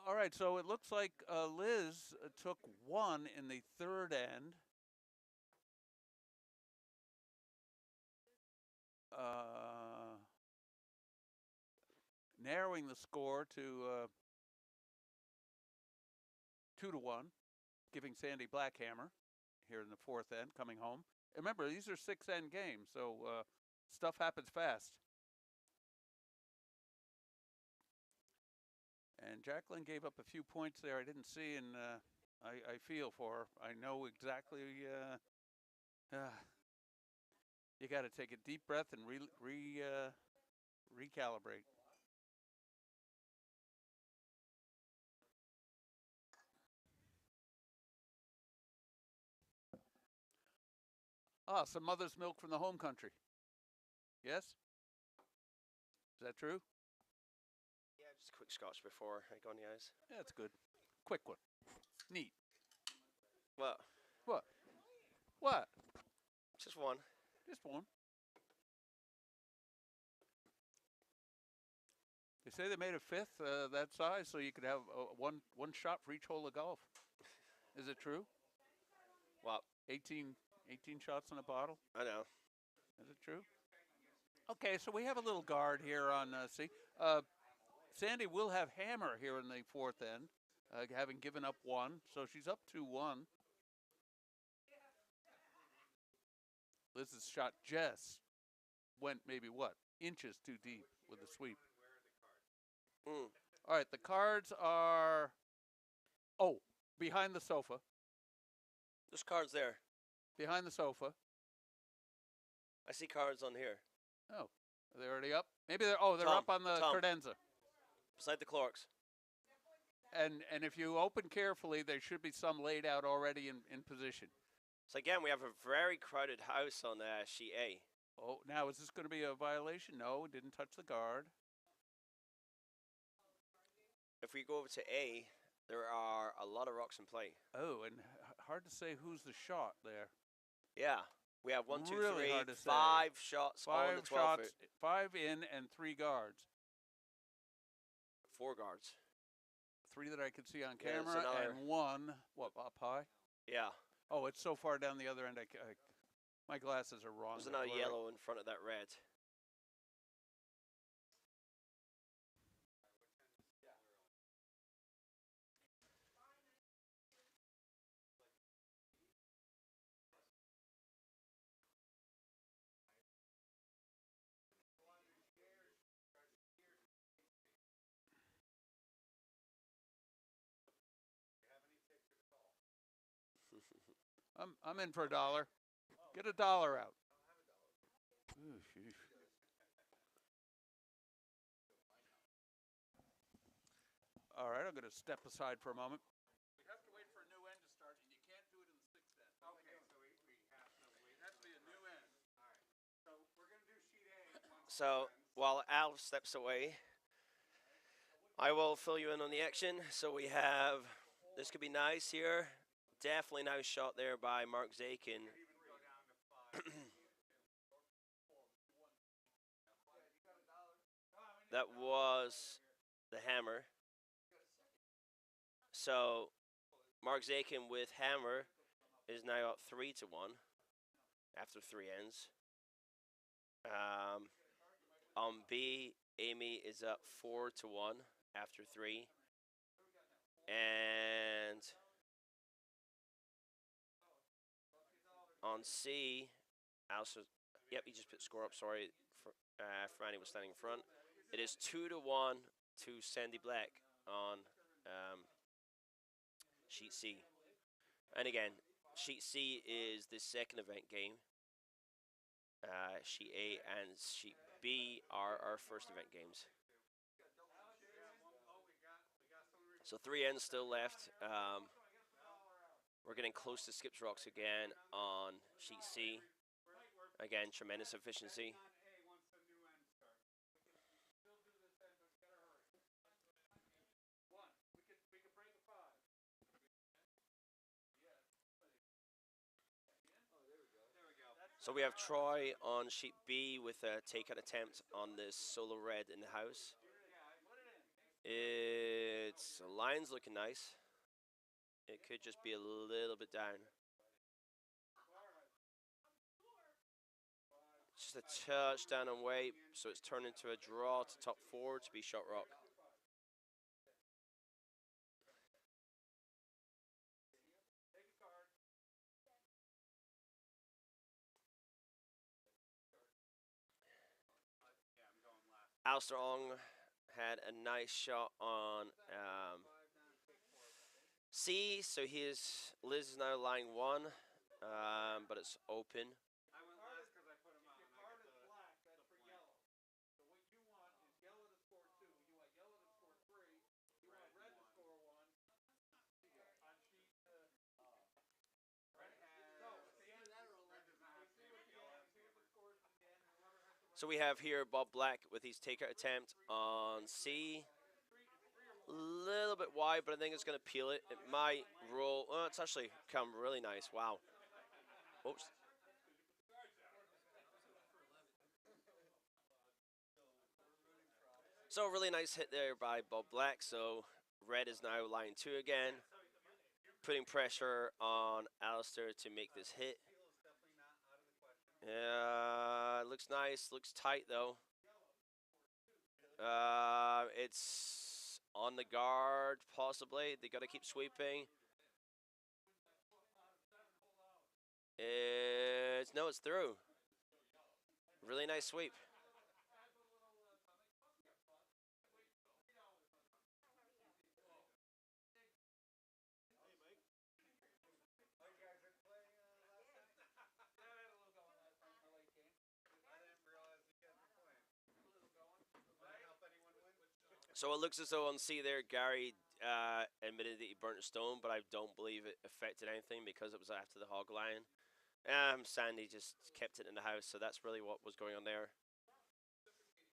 All right, so it looks like Liz took 1 in the third end. Narrowing the score to 2-1, giving Sandy Blackhammer here in the fourth end coming home. Remember, these are 6-end games, so stuff happens fast. And Jacqueline gave up a few points there I didn't see in I feel for her. I know exactly. Uh, you got to take a deep breath and recalibrate. Ah, some mother's milk from the home country. Yes? Is that true? Yeah, just a quick scotch before I go on the ice. Yeah, that's good. Quick one. Neat. Well, What? What? just one. Just one. They say they made a fifth that size so you could have one shot for each hole of golf. Is it true? Well, 18 shots in a bottle? I know. Is it true? Okay, so we have a little guard here on C. Sandy will have hammer here in the fourth end, having given up one, so she's up 2-1. Liz's shot just went maybe what? Inches too deep with the sweep. Mm. All right, the cards are behind the sofa. There's cards there. Behind the sofa. I see cards on here. Oh, are they already up? Maybe they're Tom, up on the Tom. credenza. Beside the clerks. And if you open carefully, there should be some laid out already in position. So again, we have a very crowded house on sheet A. Oh, now is this going to be a violation? No, didn't touch the guard. If we go over to A, there are a lot of rocks in play. Oh, and hard to say who's the shot there. Yeah. We have one, two, Really three, hard to say. 5 shots on the 12 shots, foot. 5 in and 3 guards. 4 guards. 3 that I could see on Yeah, camera another. and 1, what, up high? Yeah. Oh, it's so far down the other end, my glasses are wrong. There's another yellow in front of that red. I'm in for $1. Get $1 out. Ooh, all right, I'm going to step aside for a moment. We have to wait for a new end to start, and you can't do it in the 6th end. Okay, so we have to wait. It has to be a new end. All right. So we're going to do sheet A. So while Al steps away, I will fill you in on the action. So we have, this could be nice here. Definitely nice shot there by Mark Zakin. That was the hammer. So Mark Zakin with hammer is now up 3-1 after 3 ends. On B, Amy is up 4-1 after 3. And on C, also, yep, he just put score up, sorry. Franny was standing in front. It is 2-1 to Sandy Black on sheet C. And again, sheet C is the second event game. Sheet A and sheet B are our first event games. So 3 ends still left. We're getting close to Skips Rocks again on sheet C. Again, tremendous efficiency. So we have Troy on sheet B with a takeout attempt on this solo red in the house. It's line's looking nice. It could just be a little bit down. Just a touch down and weight, so it's turned into a draw to top 4 to be shot rock. Alistair Ong had a nice shot on C, so Liz is now line 1, but it's open. I went last because I put him on. If your card is black, that's for yellow. So what you want is yellow to score 2. You want yellow to score 3. You want red to score 1. On sheet. Red has. So at the end, Red does not have to see do what with the yellow. end. See what the scores at the end, and whoever has the So right. we have here Bob Black with his takeout attempt on C. A little bit wide, but I think it's going to peel it. It might roll. Oh, it's actually come really nice. Wow. Oops. So a really nice hit there by Bob Black. So red is now line 2 again, putting pressure on Alistair to make this hit. Yeah, looks nice. Looks tight though. It's on the guard, possibly. They got to keep sweeping. It's through. Really nice sweep. So it looks as though on C there, Gary admitted that he burnt a stone, but I don't believe it affected anything because it was after the hog lion. Sandy just kept it in the house, so that's really what was going on there.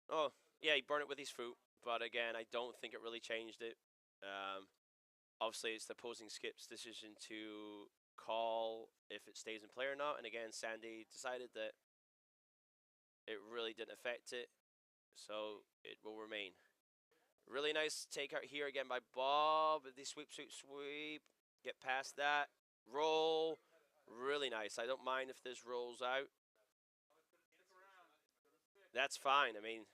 Oh, yeah, he burned it with his foot, but again, I don't think it really changed it. Obviously, it's the opposing skip's decision to call if it stays in play or not, and again, Sandy decided that it really didn't affect it, so it will remain. Really nice takeout here again by Bob. The sweep. Get past that. Roll. Really nice. I don't mind if this rolls out. That's fine. I mean,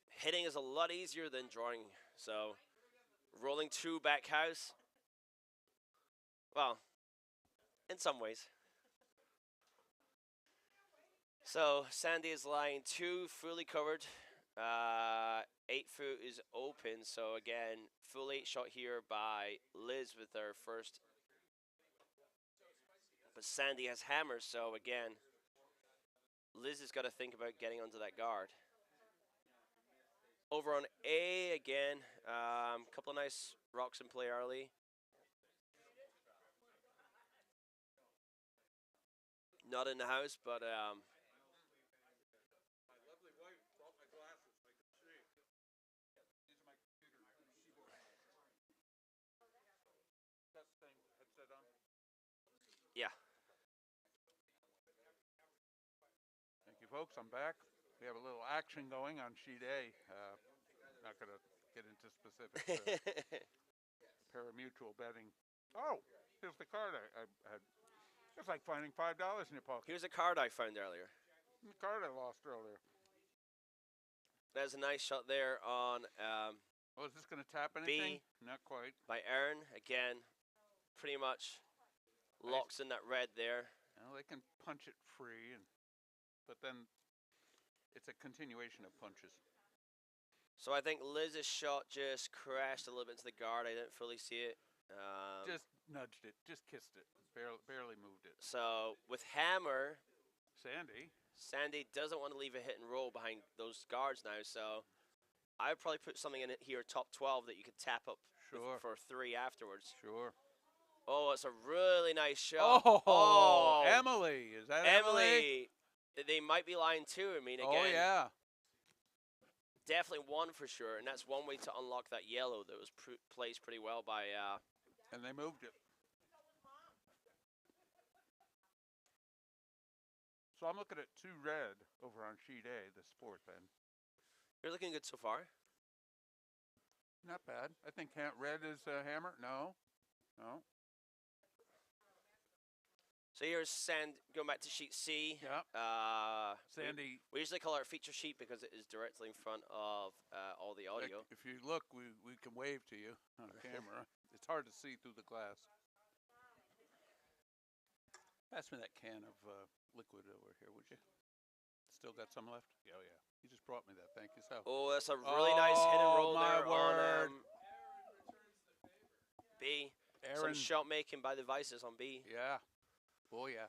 hitting is a lot easier than drawing. So, rolling 2 back house. Well, in some ways. So, Sandy is line 2, fully covered. 8 foot is open, so again, full 8 shot here by Liz with her first. But Sandy has hammers, so again, Liz has got to think about getting onto that guard. Over on A again, couple of nice rocks in play early. Not in the house, but My lovely wife brought my glasses. I could see. These are my computer keyboard. Testing. Headset on. yeah. Thank you, folks. I'm back. We have a little action going on sheet A. Not going to get into specifics. Parimutuel betting. Oh, here's the card I had. It's like finding $5 in your pocket. Here's a card I found earlier. The card I lost earlier. There's a nice shot there on Oh, is this going to tap anything? B. Not quite. By Aaron. Again, pretty much locks in that red there. Well, they can punch it free, but then it's a continuation of punches. So I think Liz's shot just crashed a little bit into the guard. I didn't fully see it. Just nudged it. Just kissed it. Barely moved it. So with hammer, Sandy doesn't want to leave a hit and roll behind those guards now. So I'd probably put something in it here, top 12, that you could tap up for 3 afterwards. Sure. Oh, it's a really nice shot. Oh, Emily. Is that Emily? They might be lying too. I mean, again. Oh, yeah. Definitely one for sure, and that's one way to unlock that yellow that was placed pretty well by. And they moved it. So I'm looking at 2 red over on sheet A, the sport then. You're looking good so far. Not bad. I think red is hammer. No. So here's going back to sheet C. Yeah. Sandy. We usually call it our feature sheet because it is directly in front of all the audio. If you look, we can wave to you on camera. It's hard to see through the glass. Pass me that can of liquid over here, would you? Still got some left? Oh, yeah. You just brought me that. Thank you, so. Oh, that's a really nice hit and roll my there word. on. B. Some Aaron. shot making by the Vices on B. Yeah. Oh, yeah.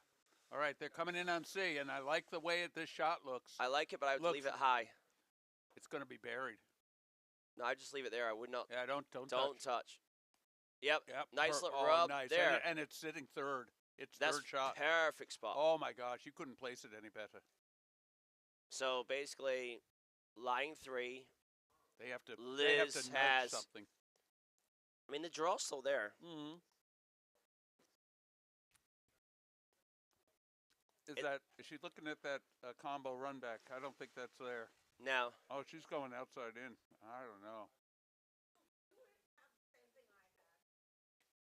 All right, they're coming in on C, and I like the way this shot looks. I like it, but I would leave it Looks- high. It's going to be buried. No, I just leave it there. I would not. Yeah, don't Don't touch. Yep. Yep. Nice little oh, rub nice. there. And it's sitting third. It's That's third shot. perfect spot. Oh my gosh, you couldn't place it any better. So basically, line 3. They have to. Liz they have to nudge has- something. I mean, the draw's still there. Mm-hmm. Is she looking at that combo run back? I don't think that's there. Now, Oh, she's going outside in. I don't know.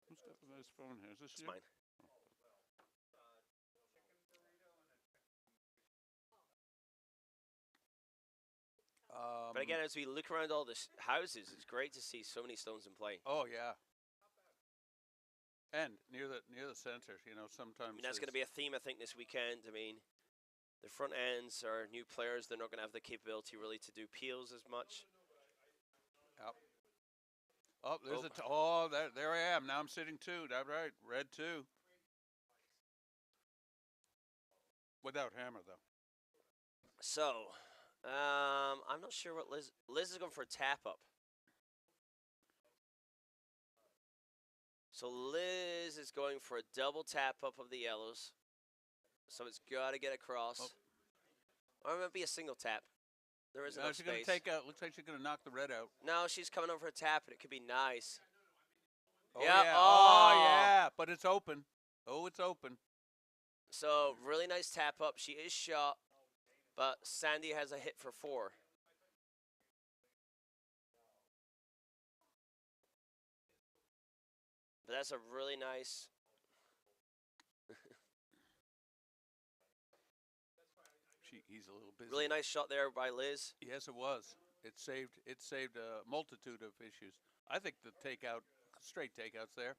Who's got the nice phone here? Is this it's you? mine. But again, as we look around all the houses, it's great to see so many stones in play. Oh yeah. And near the center, sometimes. I mean, that's going to be a theme, I think, this weekend. I mean, the front ends are new players. They're not going to have the capability really to do peels as much. Yep. Oh, there's there I am. Now I'm sitting 2. That's right. Red 2. Without hammer though. So, I'm not sure what Liz is going for a tap up. So Liz is going for a double tap up of the yellows. So it's got to get across. Oh. Or it might be a single tap. There is enough She's going space. to take out. Looks like she's going to knock the red out. No, she's coming over a tap, and it could be nice. Oh Yeah, yeah. oh. Yeah. But it's open. Oh, it's open. So really nice tap up. She is shot, but Sandy has a hit for 4. But that's a really nice. He's a little busy. Really nice shot there by Liz. Yes, it was. It saved a multitude of issues. I think the straight takeouts there.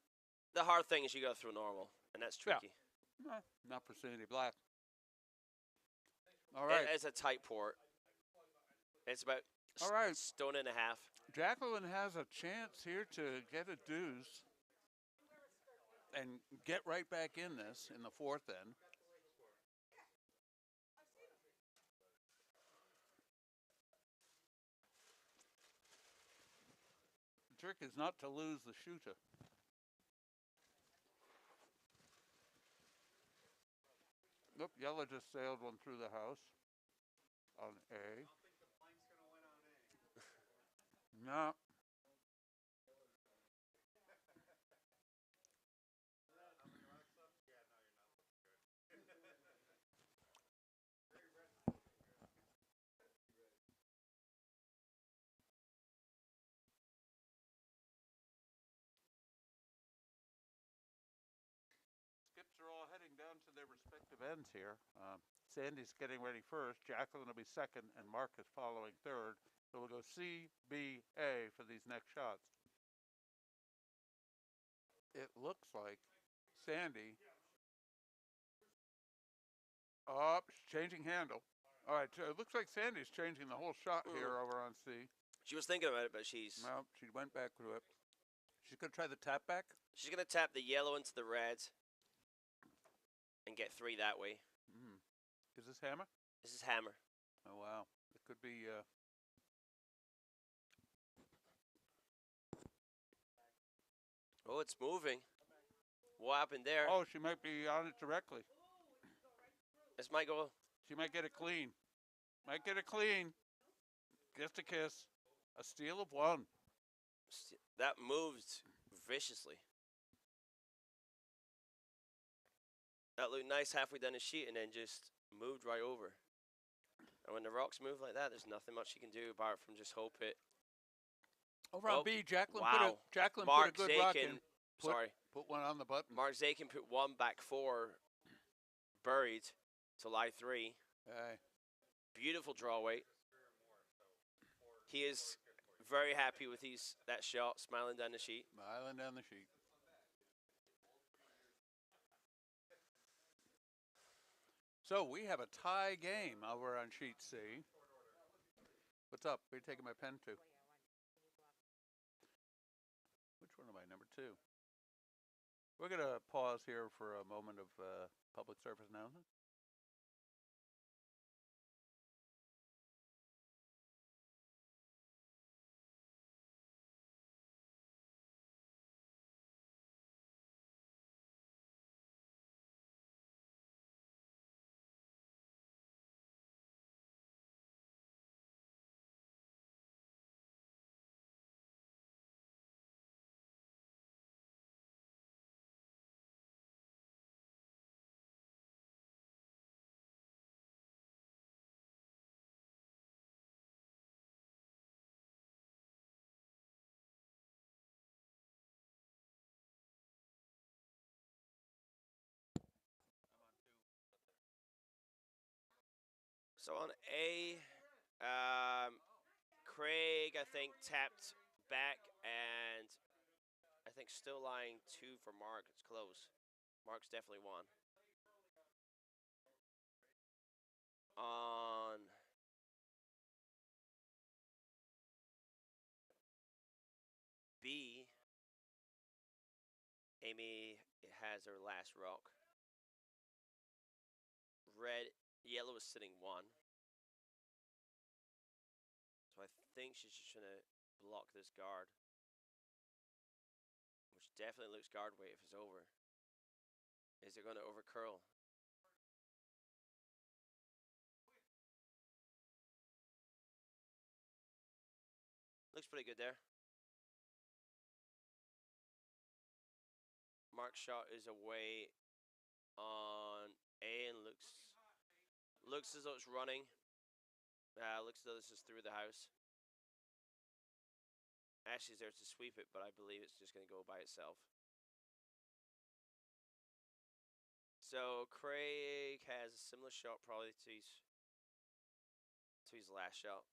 The hard thing is you go through normal, and that's Yeah. tricky. Not for Sandy Black. All right. It's a tight port. It's about All right. stone and a half. Jacqueline has a chance here to get a deuce and get right back in this in the 4th end. The trick is not to lose the shooter. Nope, yellow just sailed one through the house on A. I don't think the plank's going to win on A. No. Skips are all heading down to their respective ends here. Sandy's getting ready first. Jacqueline will be second, and Mark is following third. So we'll go C, B, A for these next shots. It looks like Sandy. Oh, she's changing handle. All right, so it looks like Sandy's changing the whole shot here over on C. She was thinking about it, but she's Well, she went back to it. She's going to try the tap back. she's gonna tap the yellow into the red and get 3 that way. Is this hammer? This is hammer. Oh, wow. It could be... Oh, it's moving. What happened there? Oh, she might be on it directly. This might go. She might get it clean. Might get it clean. Just a kiss. A steal of 1. That moved viciously. That looked nice halfway down the sheet and then just moved right over. And when the rocks move like that, there's nothing much you can do apart from just hope it. Over on Oh, B, Jacqueline wow. Jacqueline Mark put a good rock in. Zakin, sorry, Put one on the button. Mark Zakin put 1 back 4 buried to lie 3. Aye. Beautiful draw weight. He is very happy with that shot, smiling down the sheet. Island down the sheet. So we have a tie game over on sheet C. What's up? Where are you taking my pen to? Which one am I? Number 2. We're going to pause here for a moment of public service announcement. So on A, Craig, I think, tapped back, and I think still lying 2 for Mark. It's close. Mark's definitely won. On B, Amy has her last rock. Yellow is sitting 1. So I think she's just going to block this guard. Which definitely looks guard weight if it's over. Is it going to overcurl? Looks pretty good there. Mark's shot is away on A and looks as though it's running. Looks as though this is through the house. Ashley's there to sweep it, but I believe it's just going to go by itself. So Craig has a similar shot probably to his last shot.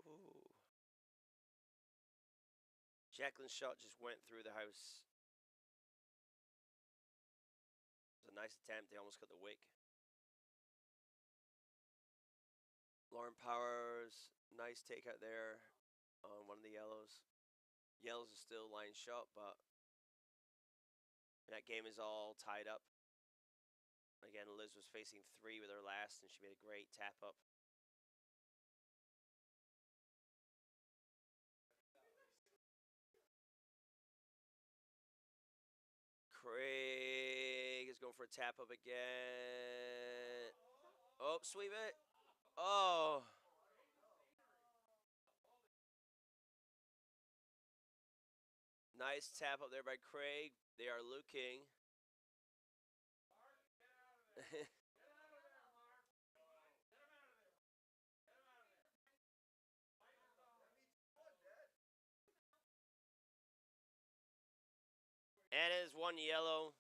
Ooh. Jacqueline's shot just went through the house. It was a nice attempt. They almost cut the wick. Lauren Powers, nice takeout there on one of the yellows. Yellows is still line shot, but that game is all tied up. Again, Liz was facing 3 with her last, and she made a great tap up. Craig is going for a tap up again. Oh, sweep it. Oh. Nice tap up there by Craig. They are looking. And it is 1 yellow.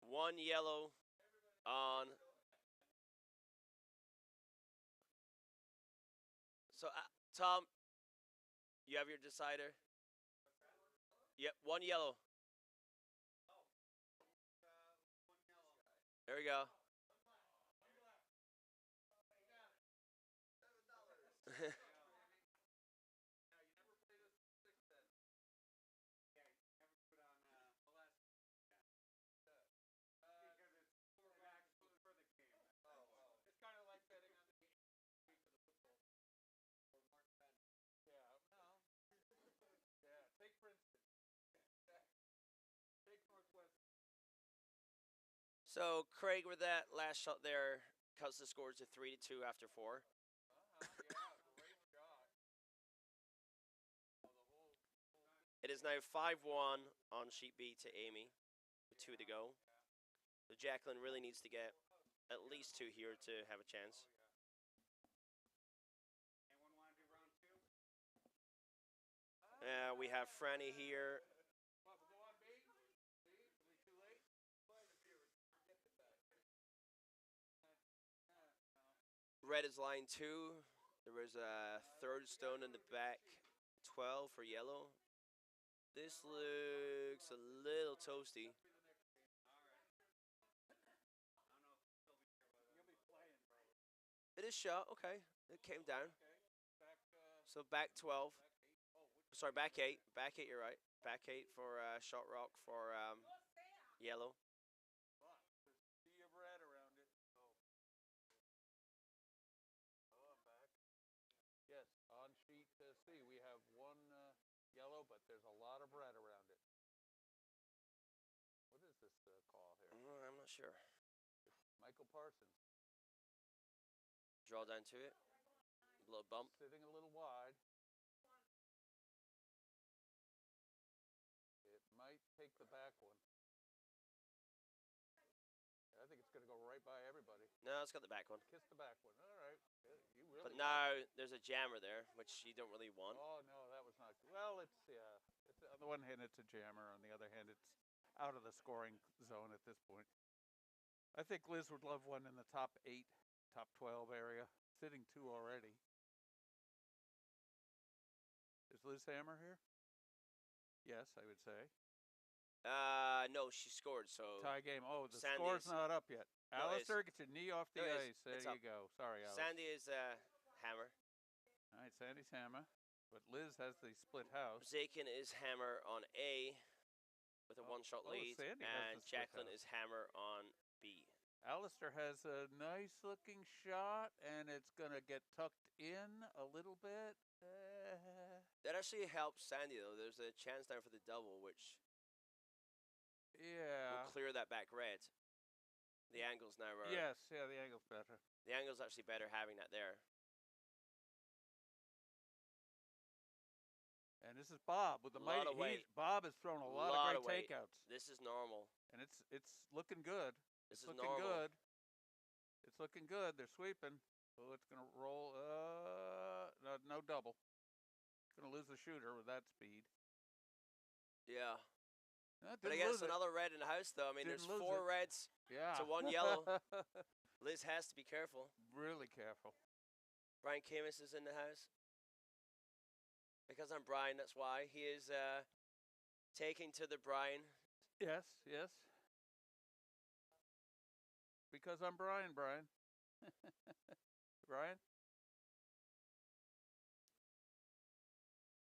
1 yellow on. So, Tom, you have your decider? Yep, 1 yellow. There we go. So Craig with that last shot there cuts the score to 3-2 after 4. It is now 5-1 on sheet B to Amy with 2 to go. So Jacqueline really needs to get at least 2 here to have a chance. We have Franny here. Red is line 2. There was a third stone in the back 12 for yellow. This looks a little toasty. It is shot, okay. It came down. So back 12. Sorry, back 8. Back 8, you're right. Back 8 for shot rock for yellow. Sea of red around it. Oh, I'm back. Yes, on sheet C we have one yellow, but there's a lot of red around it. What is this call here? I'm not sure. Michael Parsons. Draw down to it. A little bump. Sitting a little wide. It might take the back one. I think it's going to go right by everybody. No, it's got the back one. Kiss the back one. All right. You really. But now there's a jammer there, which you don't really want. Oh no, that was not. Well, it's It's, on the one hand, it's a jammer. On the other hand, it's out of the scoring zone at this point. I think Liz would love one in the top 8, top 12 area. Sitting 2 already. Is Liz Hammer here? Yes, I would say. No, she scored, so... Tie game. Oh, the Sandy's, score's not up yet. No, Alistair, get your knee off the no, ice. There it's you up. go. Sorry, Alice. Sandy is hammer. All right, Sandy's hammer. But Liz has the split house. Zakin is hammer on A with a one-shot lead. Sandy has and the split Jacqueline house. is hammer on B. Alistair has a nice-looking shot, and it's going to get tucked in a little bit. That actually helps Sandy, though. There's a chance there for the double, which Yeah. will clear that back red. The angles now are... Yes, yeah, the angle's better. The angle's actually better having that there. And this is Bob with the Lot of weight. Bob has thrown a lot of great weight. takeouts, This is normal. and it's looking good. This It's is looking normal. good. It's looking good. They're sweeping. Oh, it's gonna roll. No double. Gonna lose the shooter with that speed. Yeah. No, But I didn't guess lose it. another red in the house, though. I mean, Didn't there's lose 4 it. reds Yeah. to 1 yellow. Liz has to be careful. Really careful. Brian Camus is in the house. Because I'm Brian, that's why. He is taking to the Brian. Yes, yes. Because I'm Brian. Brian.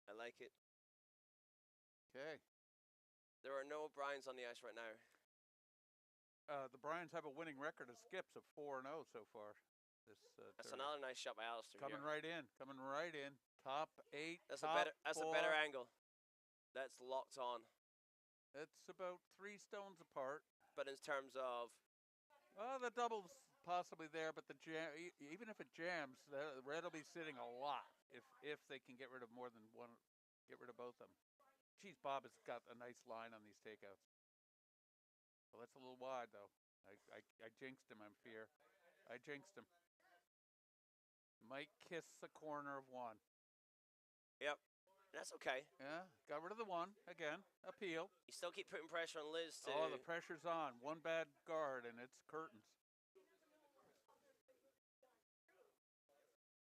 I like it. Okay. There are no Brians on the ice right now. The Bryans have a winning record of skips of 4-0 so far. That's tournament. another nice shot by Alistair Coming here. right in. Coming right in. Top 8. That's top a 4. better angle. That's locked on. It's about 3 stones apart. But in terms of Well, the double's possibly there, but the even if it jams, the red will be sitting a lot if they can get rid of more than one, get rid of both of them. Geez, Bob has got a nice line on these takeouts. Well, that's a little wide, though. I jinxed him, I'm fear. I jinxed him. Might kiss the corner of 1. Yep. That's okay. Yeah, got rid of the 1 again. Appeal. You still keep putting pressure on Liz to... Oh, the pressure's on. 1 bad guard, and it's curtains.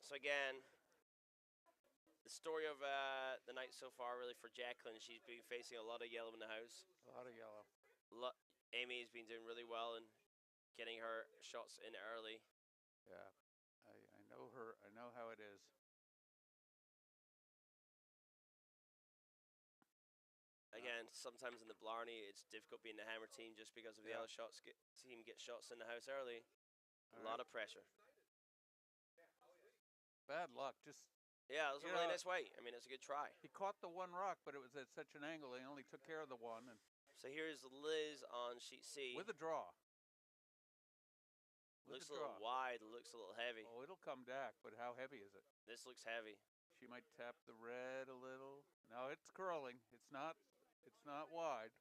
So again, the story of the night so far, really, for Jacqueline, she's been facing a lot of yellow in the house. A lot of yellow. Amy's been doing really well in getting her shots in early. Yeah, I know her. I know how it is. Again, sometimes in the Blarney, it's difficult being the hammer team just because of the Yeah. other team gets shots in the house early. All A lot right. of pressure. Bad luck. Just Yeah, it was a You really know, nice weight. I mean, it's a good try. he caught the 1 rock, but it was at such an angle. They only took care of the 1 and So here's Liz on sheet C. with a draw. Looks a little wide, looks a little heavy. Oh, it'll come back, but how heavy is it? This looks heavy. She might tap the red a little. No, it's curling. It's not wide.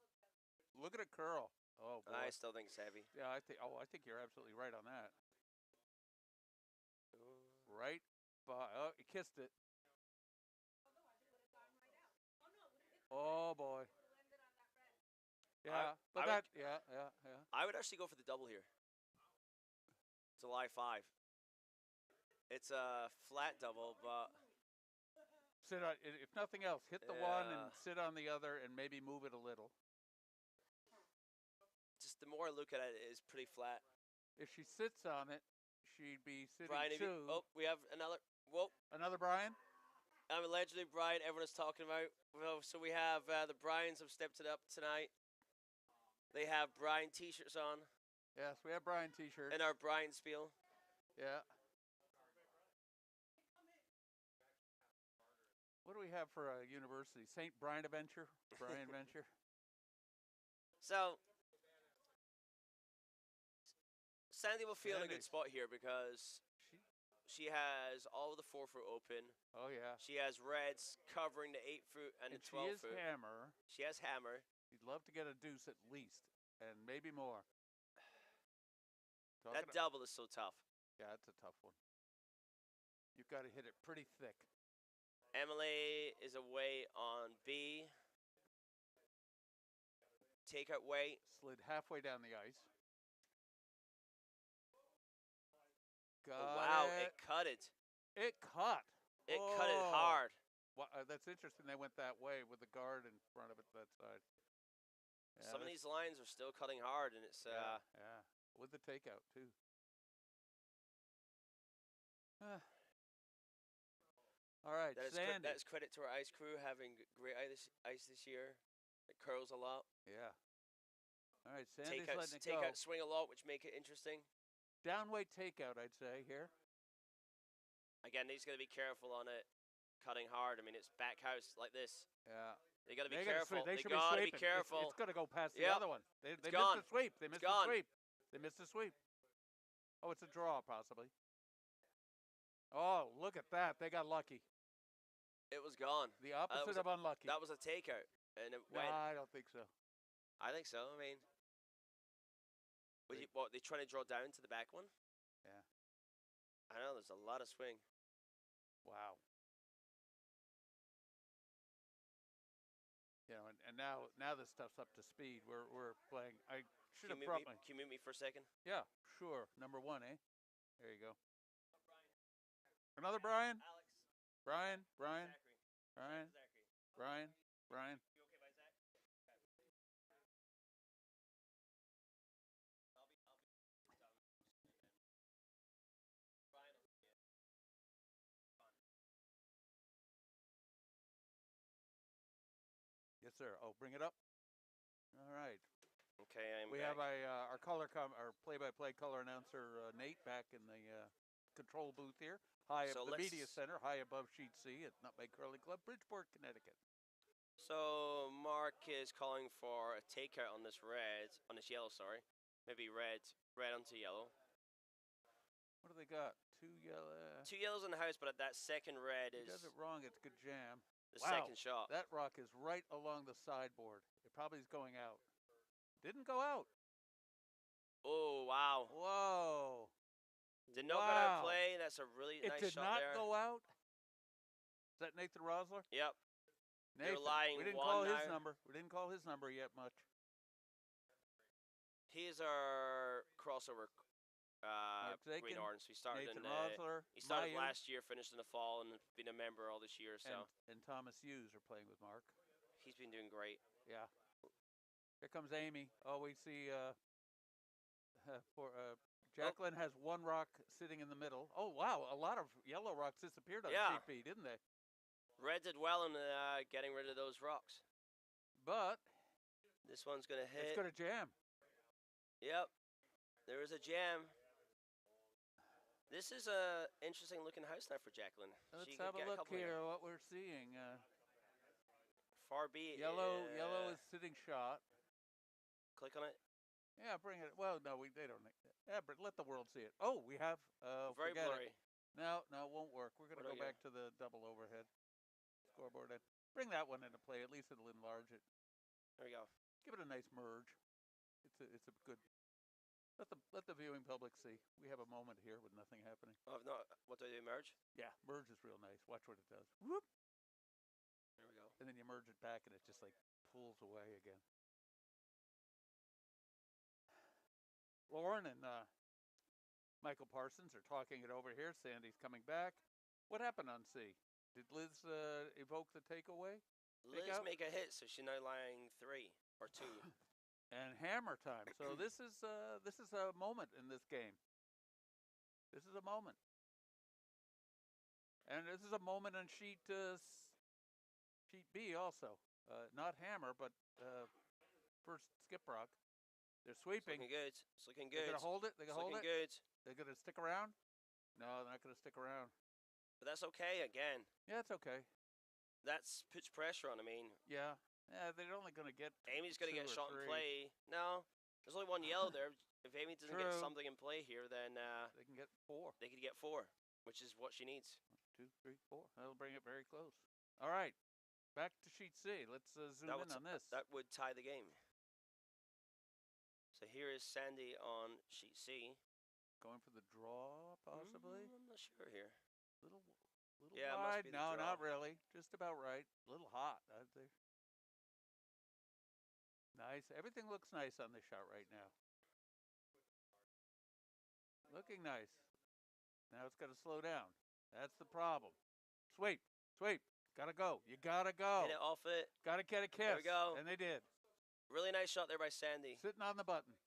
Look at it curl. Oh boy. I still think it's heavy. Yeah, I think you're absolutely right on that. Right by, oh, he kissed it. Yeah, but I would, yeah. I would actually go for the double here. July 5. It's a flat double, but Sit on, if nothing else, hit the one and sit on the other and maybe move it a little. just the more I look at it, it's pretty flat. If she sits on it, she'd be sitting Brian, two. oh, we have another. Whoa. Another Brian? I'm allegedly Brian. Everyone is talking about. Well, so we have the Bryans have stepped it up tonight. They have Brian T-shirts on Yes, we have Brian T-shirts. in our Brian spiel. Yeah. What do we have for a university? St. Brian Adventure? Brian Venture? So, Sandy will feel in a Sandy. good spot here because she has all of the 4-foot open. Oh, yeah. She has reds covering the 8-foot and the 12-foot. She is hammer. She has hammer. You'd love to get a deuce at least, and maybe more. That double is so tough. Yeah, it's a tough one. You've got to hit it pretty thick. Emily is away on B. Takeout weight. Slid halfway down the ice. Got wow, it. it cut it. It cut. It cut it hard. Well, that's interesting. They went that way with the guard in front of it that side. Yeah, Some of these lines are still cutting hard, and it's yeah, with the takeout too. All right, Sandy. That's credit to our ice crew having great ice this year. It curls a lot. Yeah. All right, Sandy's letting it go. Takeout swing a lot, which make it interesting. Downweight takeout, I'd say here. Again, he's got to be careful on it, cutting hard. I mean, it's back house like this. Yeah. They got to be careful. They got to be sweeping. careful. It's going to go past the other one. They missed the sweep. They missed the sweep. They missed the sweep. Oh, it's a draw, possibly. Oh, look at that. They got lucky. It was gone. The opposite of unlucky. That was a takeout. And it went. I don't think so. I think so. I mean, what, they trying to draw down to the back one? Yeah. I know, there's a lot of swing. Wow. You know, and now this stuff's up to speed. We're playing. I should have brought my. Can you mute me for a second? Yeah, sure. Number one, eh? There you go. Another Brian? Alex. Brian. Zachary. Brian. You okay by Zach? Yes, sir. Oh, bring it up. All right. Okay, we back. have our our play-by-play color announcer Nate back in the control booth here, high So up the media center, high above Sheet C at Nutmeg Curling Club, Bridgeport, Connecticut. So Mark is calling for a takeout on this yellow, sorry. Maybe red onto yellow. What do they got? Two yellow. Two yellows in the house, but that second red He does it wrong. It's good jam. The second shot. That rock is right along the sideboard. It probably is going out. Didn't go out. Oh, wow. Whoa. Did not go out play. That's a really nice shot there. It did not go out? Is that Nathan Rosler? Yep. Nathan. They're lying we didn't one call his now. number. We didn't call his number yet much. He is our crossover Green Orange. He started Nathan Rosler, he started Mayu, last year, finished in the fall, and been a member all this year. So and Thomas Hughes are playing with Mark. He's been doing great. Yeah. Here comes Amy. Oh, we see Jacqueline has one rock sitting in the middle. Oh, wow. A lot of yellow rocks disappeared on Sheet B, didn't they? Red did well in getting rid of those rocks. But this one's going to hit. It's going to jam. Yep. There is a jam. This is a interesting looking house now for Jacqueline. Let's have a look here what we're seeing. Far B. Yellow is sitting shot. Click on it. Yeah, bring it. Well, no, they don't. Yeah, but let the world see it. Oh, we have. Very blurry. No, it won't work. We're going to go back to the double overhead scoreboard. And bring that one into play. At least it'll enlarge it. There we go. Give it a nice merge. It's a good. Let the viewing public see. We have a moment here with nothing happening. Oh, no. What do I do? Merge? Yeah, merge is real nice. Watch what it does. Whoop. There we go. And then you merge it back, and it just like pulls away again. Lauren and Michael Parsons are talking it over here. Sandy's coming back. What happened on C? Did Liz evoke the takeaway? Liz out? make a hit, so she's now lying 3 or 2. And hammer time. So this is a moment in this game. This is a moment. And this is a moment on sheet B also. Not hammer, but first skip rock. They're sweeping. It's looking good. It's looking good. They're gonna hold it. They're gonna hold it. Good. They're gonna stick around. No, they're not gonna stick around. But that's okay again. Yeah, it's okay. That's puts pressure on. I mean, yeah, they're only gonna get. Amy's gonna get shot in 3. play. No, there's only one yellow there. If Amy doesn't get True. something in play here, then they can get 4. They could get 4, which is what she needs. 1, 2, 3, 4. That'll bring it very close. All right, back to sheet C. Let's zoom in on this. That would tie the game. So here is Sandy on sheet C. Going for the draw, possibly. I'm not sure here. Little yeah, wide. Must be the No, draw. not really. Just about right. A little hot, I'd say. Nice. Everything looks nice on this shot right now. Looking nice. Now it's got to slow down. That's the problem. Sweep. Gotta go. You gotta go. Hit it off it. Gotta get a kiss. There we go. And they did. Really nice shot there by Sandy. Sitting on the button.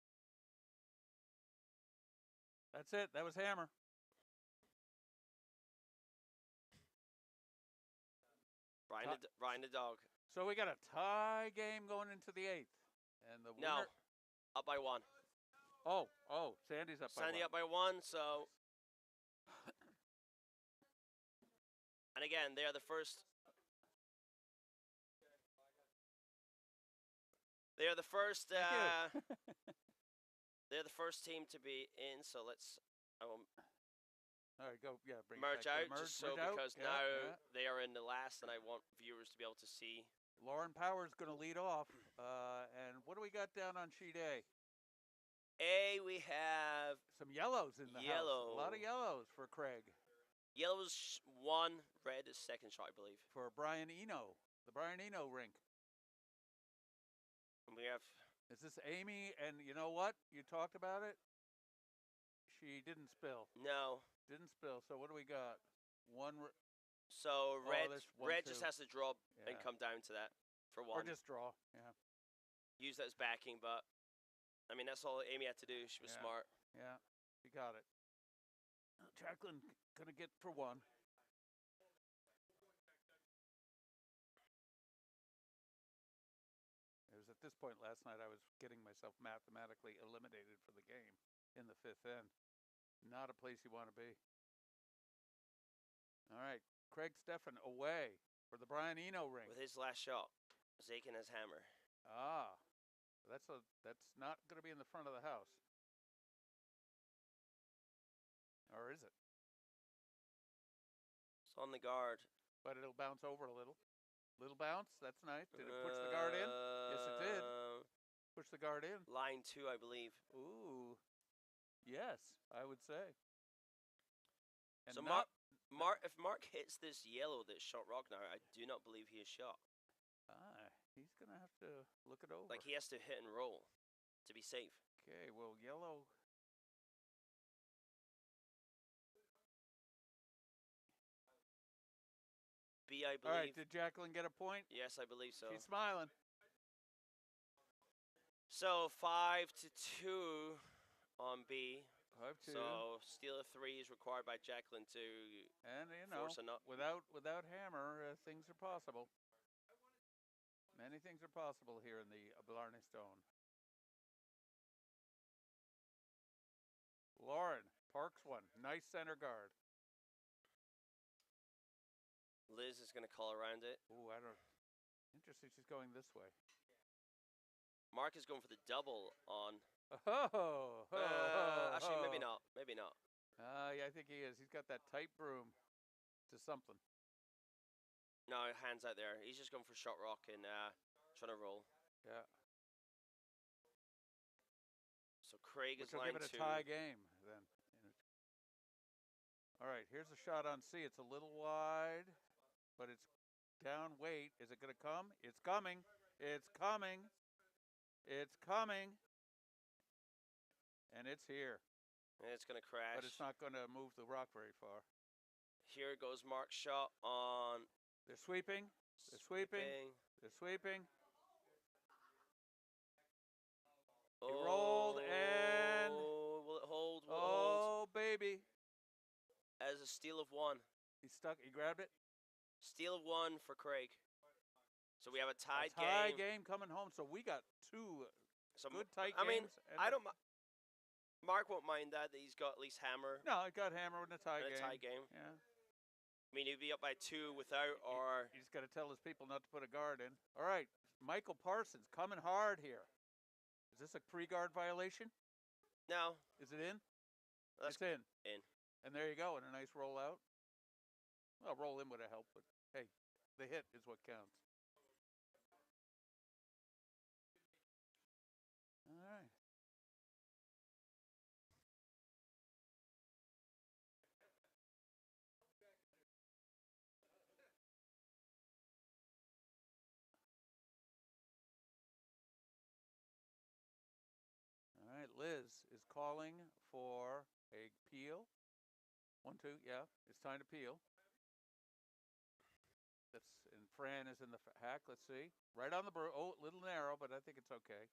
That's it. That was hammer. Ryan the dog. So we got a tie game going into the 8th. And the winner... No. Up by 1. Oh, Sandy's up by 1. Sandy up by 1, so... And again, they are the first... They are the first... they're the first team to be in, so let's... All right, go. Yeah, bring merge it back. out, just so merge because out. now Yeah. they are in the last, and I want viewers to be able to see. Lauren Power's going to lead off. And what do we got down on sheet A? We have some yellows in the house. A lot of yellows for Craig. Yellows 1, red is second shot, I believe. For Brian Eno, the Brian Eno rink. And we have. Is this Amy? And you know what? You talked about it. She didn't spill. No. Didn't spill. So what do we got? So red just two. has to drop and come down to that for 1. Or just draw. Yeah. Use that as backing, but I mean that's all Amy had to do. She was smart. Yeah, she got it. Jacqueline gonna get for 1. It was at this point last night I was getting myself mathematically eliminated for the game in the 5th end. Not a place you want to be. All right, Craig Steffen away for the Brian Eno ring. With his last shot, Zakin has hammer. That's not going to be in the front of the house. Or is it? It's on the guard. But it'll bounce over a little. Little bounce, that's nice. Did it push the guard in? Yes, it did. Push the guard in. Line 2, I believe. Ooh. Yes, I would say. And so if Mark hits this yellow that's shot rock now, I do not believe he is shot. He's going to have to look it over. Like he has to hit and roll to be safe. Okay, well, yellow. B, I believe. All right, did Jacqueline get a point? Yes, I believe so. She's smiling. So 5-2 on B. 5-2. So steal of 3 is required by Jacqueline to force a nut. Without hammer, things are possible. Many things are possible here in the Blarney Stone. Lauren parks 1. Nice center guard. Liz is going to call around it. Ooh, I don't. Interesting. She's going this way. Mark is going for the double on. Actually, maybe not. Maybe not. Yeah, I think he is. He's got that tight broom to something. No, hands out there. He's just going for shot rock and trying to roll. Yeah. So Craig is line 2. Give it a tie game then. All right, here's a shot on C. It's a little wide, but it's down. Wait, is it going to come? It's coming. It's coming. It's coming. And it's here. And it's going to crash. But it's not going to move the rock very far. Here goes Mark's shot on. They're sweeping. They're sweeping. They're sweeping. He rolled and. Will it hold? Will it Oh, hold? baby. As a steal of one. He stuck. He grabbed it. Steal of one for Craig. So we have a tied game coming home. So we got two good tight I mean, games. I don't. Mark won't mind that he's got at least hammer. No, he got hammer in a tie in game. A tie game. Yeah. I mean, he'd be up by 2 without, or He's got to tell his people not to put a guard in. All right, Michael Parsons coming hard here. Is this a pre-guard violation? No. Is it in? That's it's in. In. And there you go, and a nice rollout. Well, roll in would have helped, but hey, the hit is what counts. All right. All right, Liz is calling for a peel. 1, 2, yeah, it's time to peel. And Fran is in the hack. Let's see. Right on the oh, a little narrow, but I think it's okay.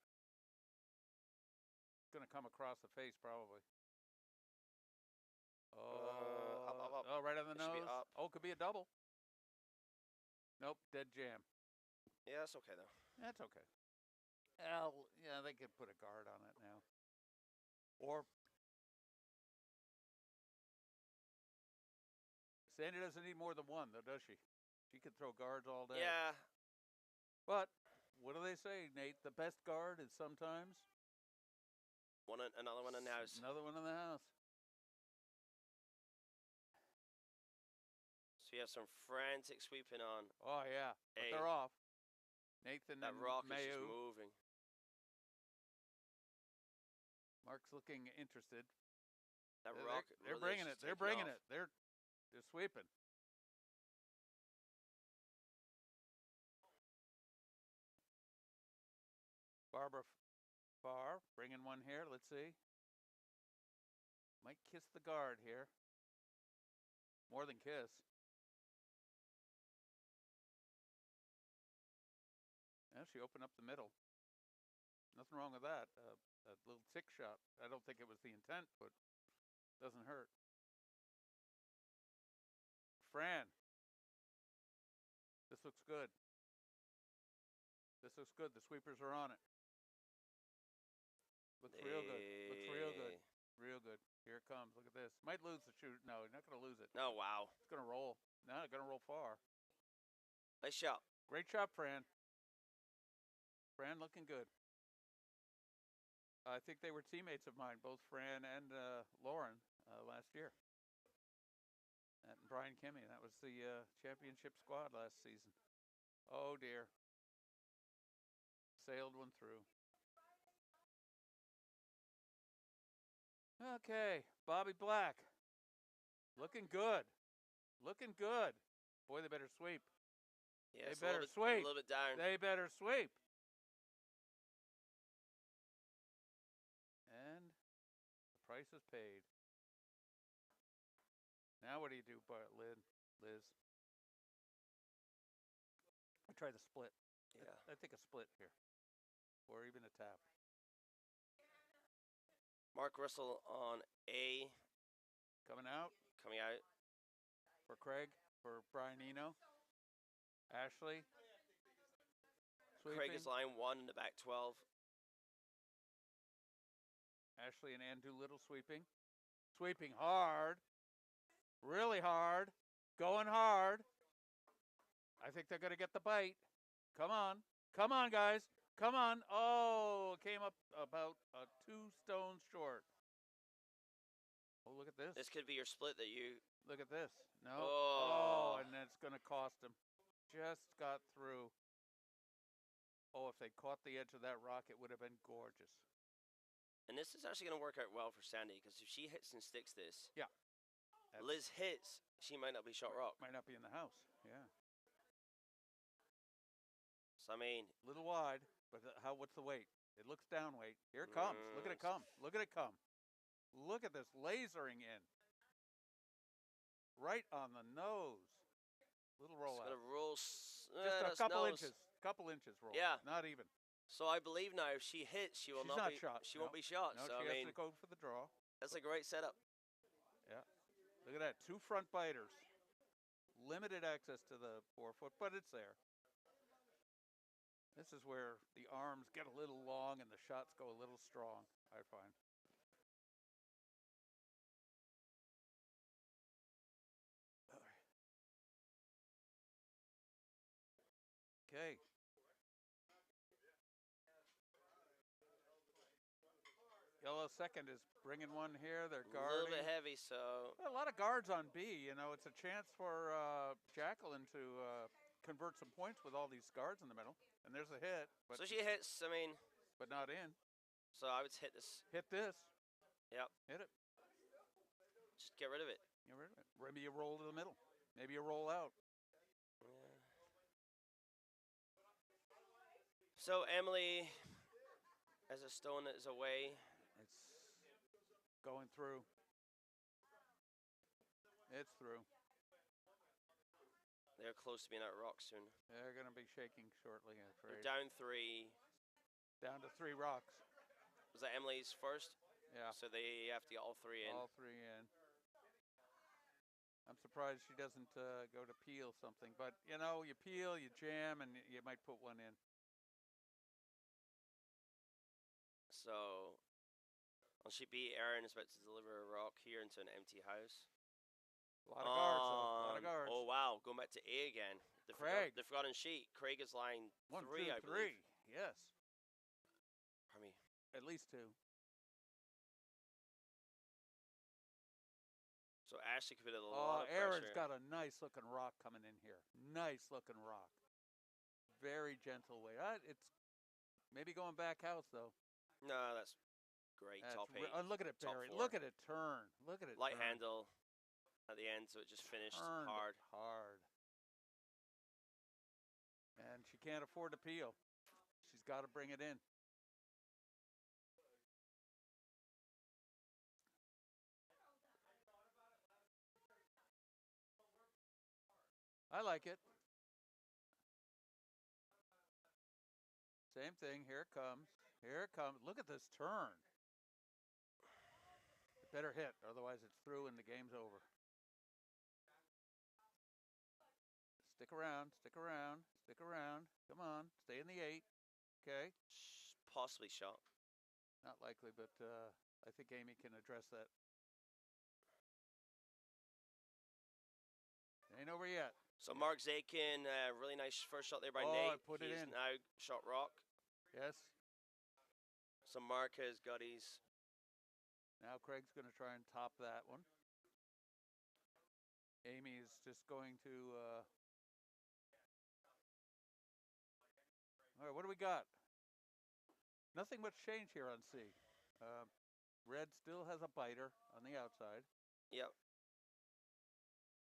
It's going to come across the face probably. Up. Oh, right on the nose. Up. Oh, could be a double. Nope, dead jam. Yeah, that's okay though. That's okay. Well, yeah, they could put a guard on it now. Or Sandy doesn't need more than one, though, does she? She could throw guards all day. Yeah. But what do they say, Nate? The best guard is sometimes another one in the house. Another one in the house. So you have some frantic sweeping on. Oh yeah, but they're off. Nathan that and rock Mayu. is just moving. Mark's looking interested. That rock. They're really bringing it. They're bringing it. They're sweeping. Barbara Farr bringing one here. Let's see. Might kiss the guard here. More than kiss. Now she opened up the middle. Nothing wrong with that. A little tick shot. I don't think it was the intent, but doesn't hurt. Fran. This looks good. This looks good. The sweepers are on it. Looks real good. Looks real good. Real good. Here it comes. Look at this. Might lose the shoot. No, you're not going to lose it. Oh, wow. It's going to roll. No, it's going to roll far. Nice shot. Great shot, Fran. Fran looking good. I think they were teammates of mine, both Fran and Lauren, last year. And Brian Kimmy. That was the championship squad last season. Oh, dear. Sailed one through. Okay, Bobby Black. Looking good. Looking good. Boy, they better sweep. Yeah, they better sweep. A little bit down. They better sweep. And the price is paid. Now what do you do, Liz? I try the split. Yeah. I think a split here. Or even a tap. Mark Russell on A. Coming out. Coming out. For Craig. For Brian Eno. Ashley. Sweeping. Craig is line 1 in the back 12. Ashley and Ann Doolittle sweeping. Sweeping hard. Really hard. Going hard. I think they're going to get the bite. Come on. Come on, guys. Come on. Oh, came up about 2 stones short. Oh, look at this. This could be your split that you... Look at this. No. Oh, and then it's going to cost him. Just got through. Oh, if they caught the edge of that rock, it would have been gorgeous. And this is actually going to work out well for Sandy, because if she hits and sticks this... Yeah. Liz hits, she might not be shot rock. Might not be in the house. Yeah. So, I mean... A little wide, but what's the weight? It looks down weight. Here it comes. Look at it come. Look at it come. Look at this lasering in. Right on the nose. Little It's rollout. gonna roll. Just a couple inches. Couple inches roll. Yeah. Not even. So I believe now if she hits, she will She's not not be shot. She No. won't be shot. No, so she I has mean, to go for the draw. that's a great setup. Yeah. Look at that. 2 front biters. Limited access to the forefoot, but it's there. This is where the arms get a little long and the shots go a little strong, I find. Okay. Yellow second is bringing one here. They're A little guarding. bit heavy, so A lot of guards on B. You know, it's a chance for Jacqueline to convert some points with all these guards in the middle. And there's a hit, but so she hits. I mean, but not in. so I would hit this. Hit this. Yep. Hit it. Just get rid of it. Get rid of it. Maybe you roll to the middle. Maybe you roll out. Yeah. So Emily, as a stone is away. It's going through. It's through. They're close to being out rock soon. They're going to be shaking shortly, I'm They're afraid. down 3. Down to 3 rocks. Was that Emily's first? Yeah. So they have to get all 3 in. All 3 in. I'm surprised she doesn't go to peel something. But, you know, you peel, you jam, and you might put one in. So, on sheet B, Aaron is about to deliver a rock here into an empty house. A lot of guards, though. A lot of guards. Oh, wow. Going back to A again. Craig. The forgotten sheet. Craig is line 1, 3, 2, I 3. believe. Yes. Pardon me. At least 2. So Ashley could put a lot of Aaron's pressure. got a nice looking rock coming in here. Nice looking rock. Very gentle weight. It's maybe going back house though. No, that's great. That's Top 8. look at it top buried. 4. Look at it turn. Look at it. Light turn. handle at the end, so it just finished Turned hard. Hard. And she can't afford to peel. She's got to bring it in. I like it. Same thing. Here it comes. Here it comes. Look at this turn. It better hit, otherwise it's through and the game's over. Stick around. Stick around. Stick around. Come on. Stay in the 8. Okay. Possibly shot. Not likely, but I think Amy can address that. Ain't over yet. So Mark Zakin, really nice first shot there by Oh, Nate. I put it He's in. now shot rock. Yes. So Mark has got his. Now Craig's going to try and top that one. Amy is just going to. All right, what do we got? Nothing much change here on C. Red still has a biter on the outside. Yep.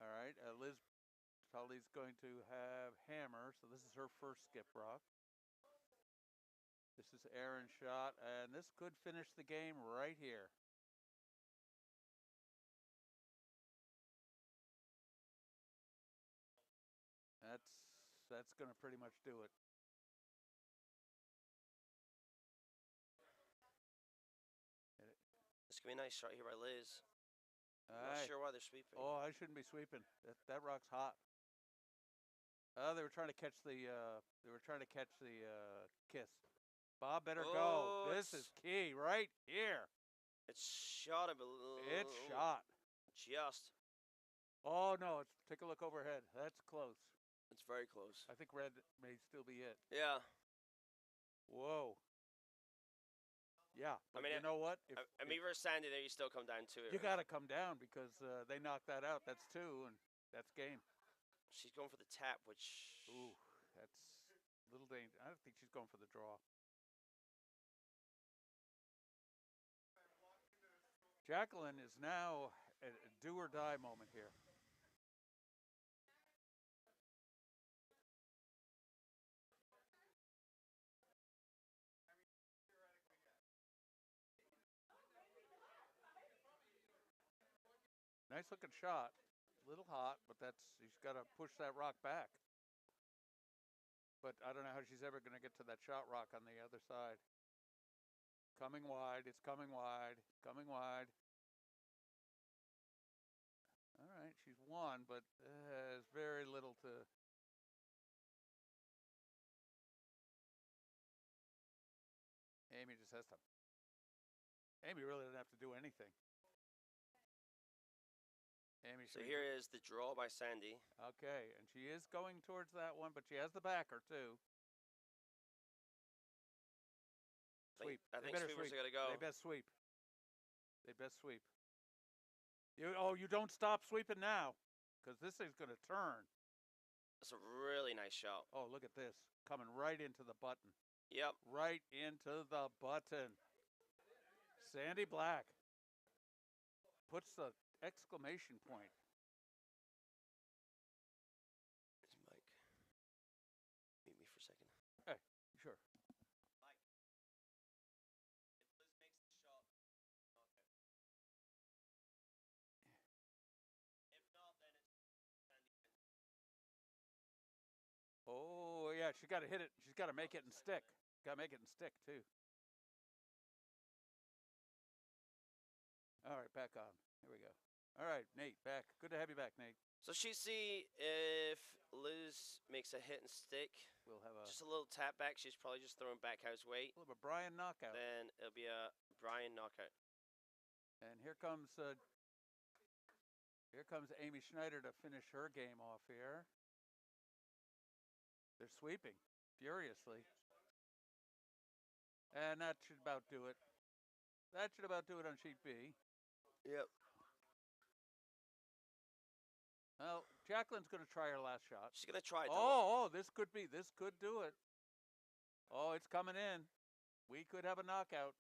All right, Liz Tully's going to have hammer, so this is her first skip rock. This is Aaron's shot, and this could finish the game right here. That's going to pretty much do it. This could be a nice shot here by Liz. Not Aye. sure why they're sweeping. Oh, I shouldn't be sweeping. That rock's hot. They were trying to catch the. Kiss. Bob better go. This is key right here. It's shot a little. It's shot. Just. Oh no! Take a look overhead. That's close. It's very close. I think red may still be it. Yeah. Whoa. Yeah. But mean, you know what? I mean, if you're standing there, you still come down to it. You got to come down because they knocked that out. That's 2, and that's game. She's going for the tap, which. Ooh, that's a little dangerous. I don't think she's going for the draw. Jacqueline is now at a do or die moment here. Nice looking shot. Little hot, but he's got to push that rock back. But I don't know how she's ever going to get to that shot rock on the other side. Coming wide. It's coming wide. Coming wide. All right, she's won, but has very little to. Amy just has to. Amy really doesn't have to do anything. Amy. So here is the draw by Sandy. Okay, and she is going towards that one, but she has the backer too. Sweep. I think sweepers are going to go. They best sweep. They best sweep. You don't stop sweeping now, because this thing's going to turn. That's a really nice shot. Oh, look at this. Coming right into the button. Yep. Right into the button. Sandy Black puts the exclamation point. There's Mike. Meet me for a second. Hey, sure. Mike. If Liz makes the shot, okay. If not, then it's Sandy. Oh, yeah, she got to hit it. She's got to make it and stick. Got to make it and stick, too. All right, back on. Here we go. All right, Nate, back. Good to have you back, Nate. So she see if Liz makes a hit and stick. We'll have just a little tap back. She's probably just throwing back house weight. a Brian knockout. Then it'll be a Brian knockout. And here comes Amy Schneider to finish her game off here. They're sweeping furiously. And that should about do it. That should about do it on sheet B. Yep. Well, Jacqueline's going to try her last shot. She's going to try it. This could do it. Oh, it's coming in. We could have a knockout.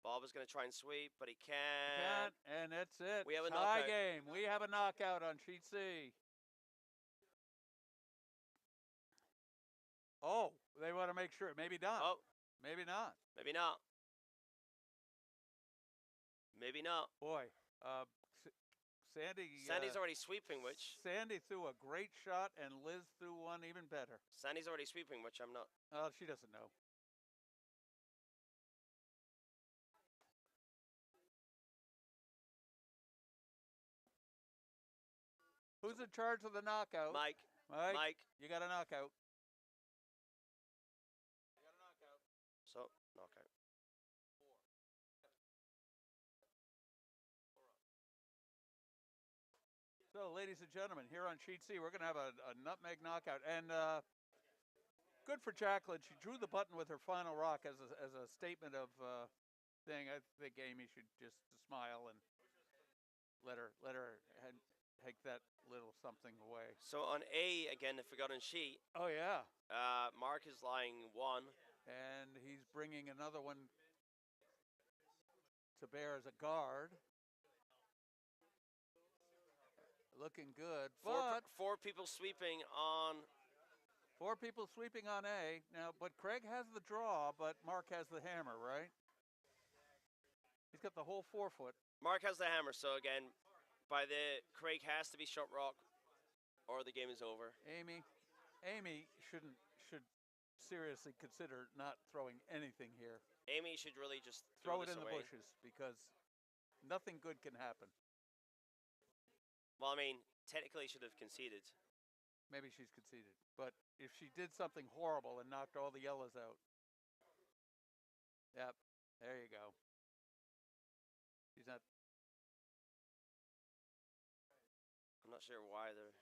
Bob is going to try and sweep, but he Can't, can't. and that's it. We have a tie knockout. game. We have a knockout on sheet C. Oh, they want to make sure. Maybe not. Oh, Maybe not. maybe not. Maybe not. Boy, Sandy. Sandy's already sweeping, which Sandy threw a great shot, and Liz threw one even better. Sandy's already sweeping, which I'm not. Oh, she doesn't know. Who's in charge of the knockout? Mike. Mike. You got a knockout. So, knockout. So, ladies and gentlemen, here on sheet C, we're going to have a nutmeg knockout. And good for Jacqueline. She drew the button with her final rock as a statement of thing. I think Amy should just smile and let her take that little something away. So on A, again, the forgotten sheet, Oh, yeah. Mark is lying 1. And he's bringing another one to bear as a guard. Looking good. But Four people sweeping on. 4 people sweeping on A. Now, but Craig has the draw, but Mark has the hammer, right? He's got the whole 4-foot. Mark has the hammer, so again, Craig has to be shot rock, or the game is over. Amy should seriously consider not throwing anything here. Amy should really just Throw it this in away. the bushes because nothing good can happen. Well, I mean, technically should have conceded. Maybe she's conceded. But if she did something horrible and knocked all the yellows out. Yep. There you go. She's not. I'm not sure why they're.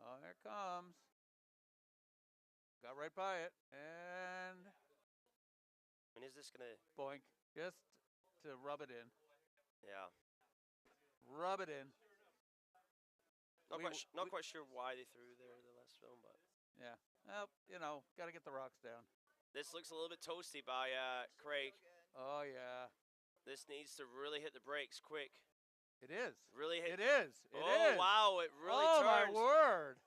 Oh, there it comes. Got right by it. And I mean, is this gonna? boink. Just to rub it in. Yeah. Rub it in. Not quite sure why they threw there the last film, but. Yeah. Well, got to get the rocks down. This looks a little bit toasty by Craig. Oh, yeah. This needs to really hit the brakes quick. It is. Really hit. It is. It is. Wow! It really oh, turns. my word.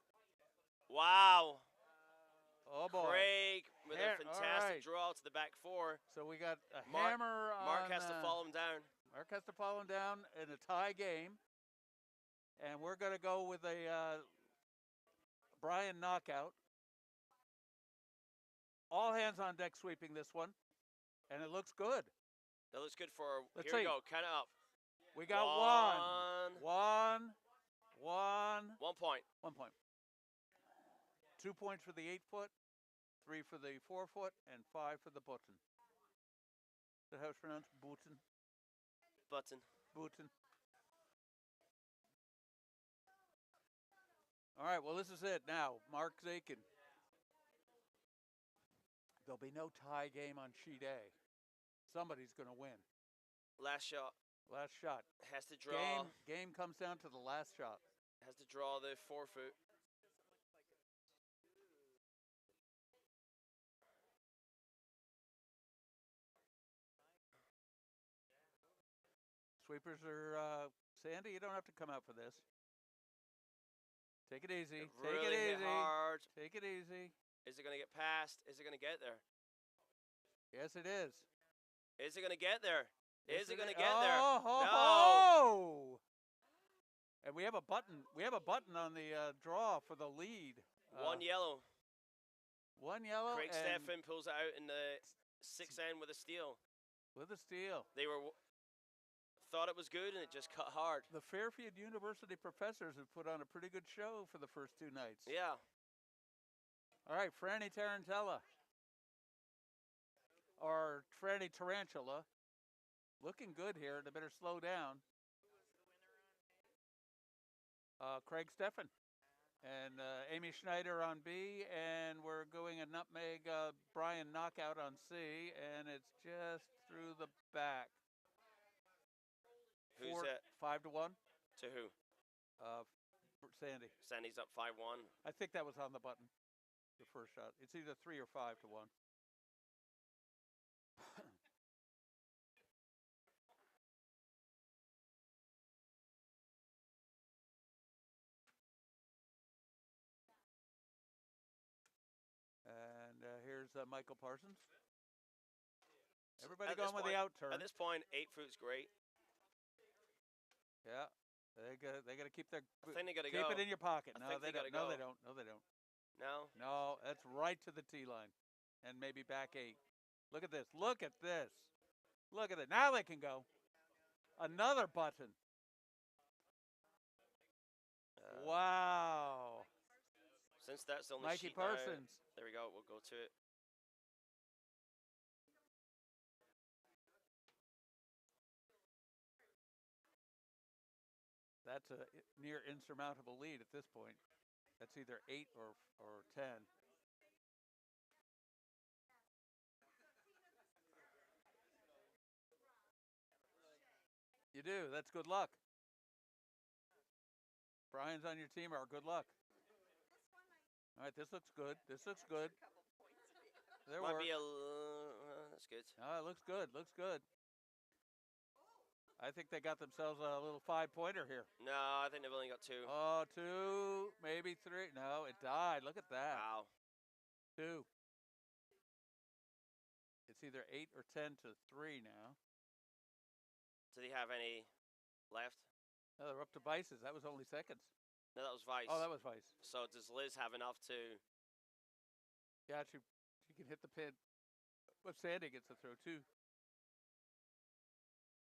Wow. Oh, boy. Craig with a fantastic all right. draw to the back four. So we got a Mark- hammer on. Mark has to follow him down. Mark has to follow him down in a tie game. And we're going to go with a Brian knockout. All hands on deck sweeping this one. And it looks good. That looks good for. Let's Here we see. go. Count it up. We got One. 1 point. 1 point. 2 points for the 8-foot, 3 for the 4-foot, and 5 for the button. Is that how it's pronounced? Button. Button. Button. All right, well, this is it now. Mark Zakin. There'll be no tie game on sheet A. Somebody's going to win. Last shot. Last shot. Has to draw. Game comes down to the last shot. Has to draw the 4-foot. Sweepers are Sandy. You don't have to come out for this. Take it easy. Really Take it hit easy. hard. Take it easy. Is it going to get past? Is it going to get there? Yes, it is. Is it going to get there? Yes, Is it going to is. get there? Oh, ho, No. ho. And we have a button. We have a button on the draw for the lead. One yellow. One yellow. Craig and Steffen pulls it out in the 6th end with a steal. with a steal. They thought it was good and it just cut hard. The Fairfield University professors have put on a pretty good show for the first 2 nights. Yeah. All right, Franny Tarantella. Or Franny Tarantula. Looking good here. They better slow down. Craig Steffen. And Amy Schneider on B. And we're going a nutmeg Brian knockout on C. And it's just through the back. Who's it? 5 to 1. To who? Sandy. Sandy's up 5-1. I think that was on the button. The first shot. It's either 3 or 5 to 1. And here's Michael Parsons. Everybody At this going with the point- out turn. At this point, 8-foot's great. Yeah, they got to keep their I think they got to keep go. it in your pocket. I No, think they they don't. gotta No, they go. don't. No, they don't. No? No, that's right to the tee line, and maybe back 8. Look at this. Look at this. Look at it. Now they can go. Another button. Wow. Since that's the only Mikey sheet now, Parsons. there we go. We'll go to it. That's a near insurmountable lead at this point. That's either 8 or 10. You do. That's good luck. Brian's on your team, or good luck. All right, this looks good. This looks good. There Might work. be a. That's good. Oh, it looks good. Looks good. I think they got themselves a little 5-pointer here. No, I think they've only got 2. Oh, 2, maybe 3. No, it died. Look at that. Wow. 2. It's either 8 or 10 to 3 now. Do they have any left? No, they're up to Vices. That was only seconds. No, that was Vice. Oh, that was Vice. So does Liz have enough to? Yeah, she can hit the pin. But Sandy gets a throw too.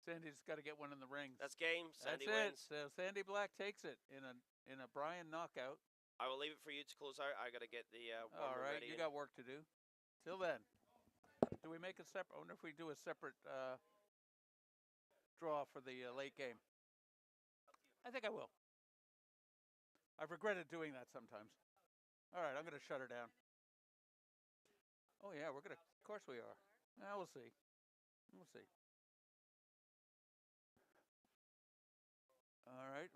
Sandy's got to get one in the rings. That's game. Sandy That's it. wins. So Sandy Black takes it in a Brian knockout. I will leave it for you to close out. I got to get the All warmer right, ready. you got work to do. Till then, do we make a separate? I wonder if we do a separate draw for the late game. I think I will. I've regretted doing that sometimes. All right, I'm going to shut her down. Oh yeah, we're gonna. Of course we are. We'll see. We'll see. All right.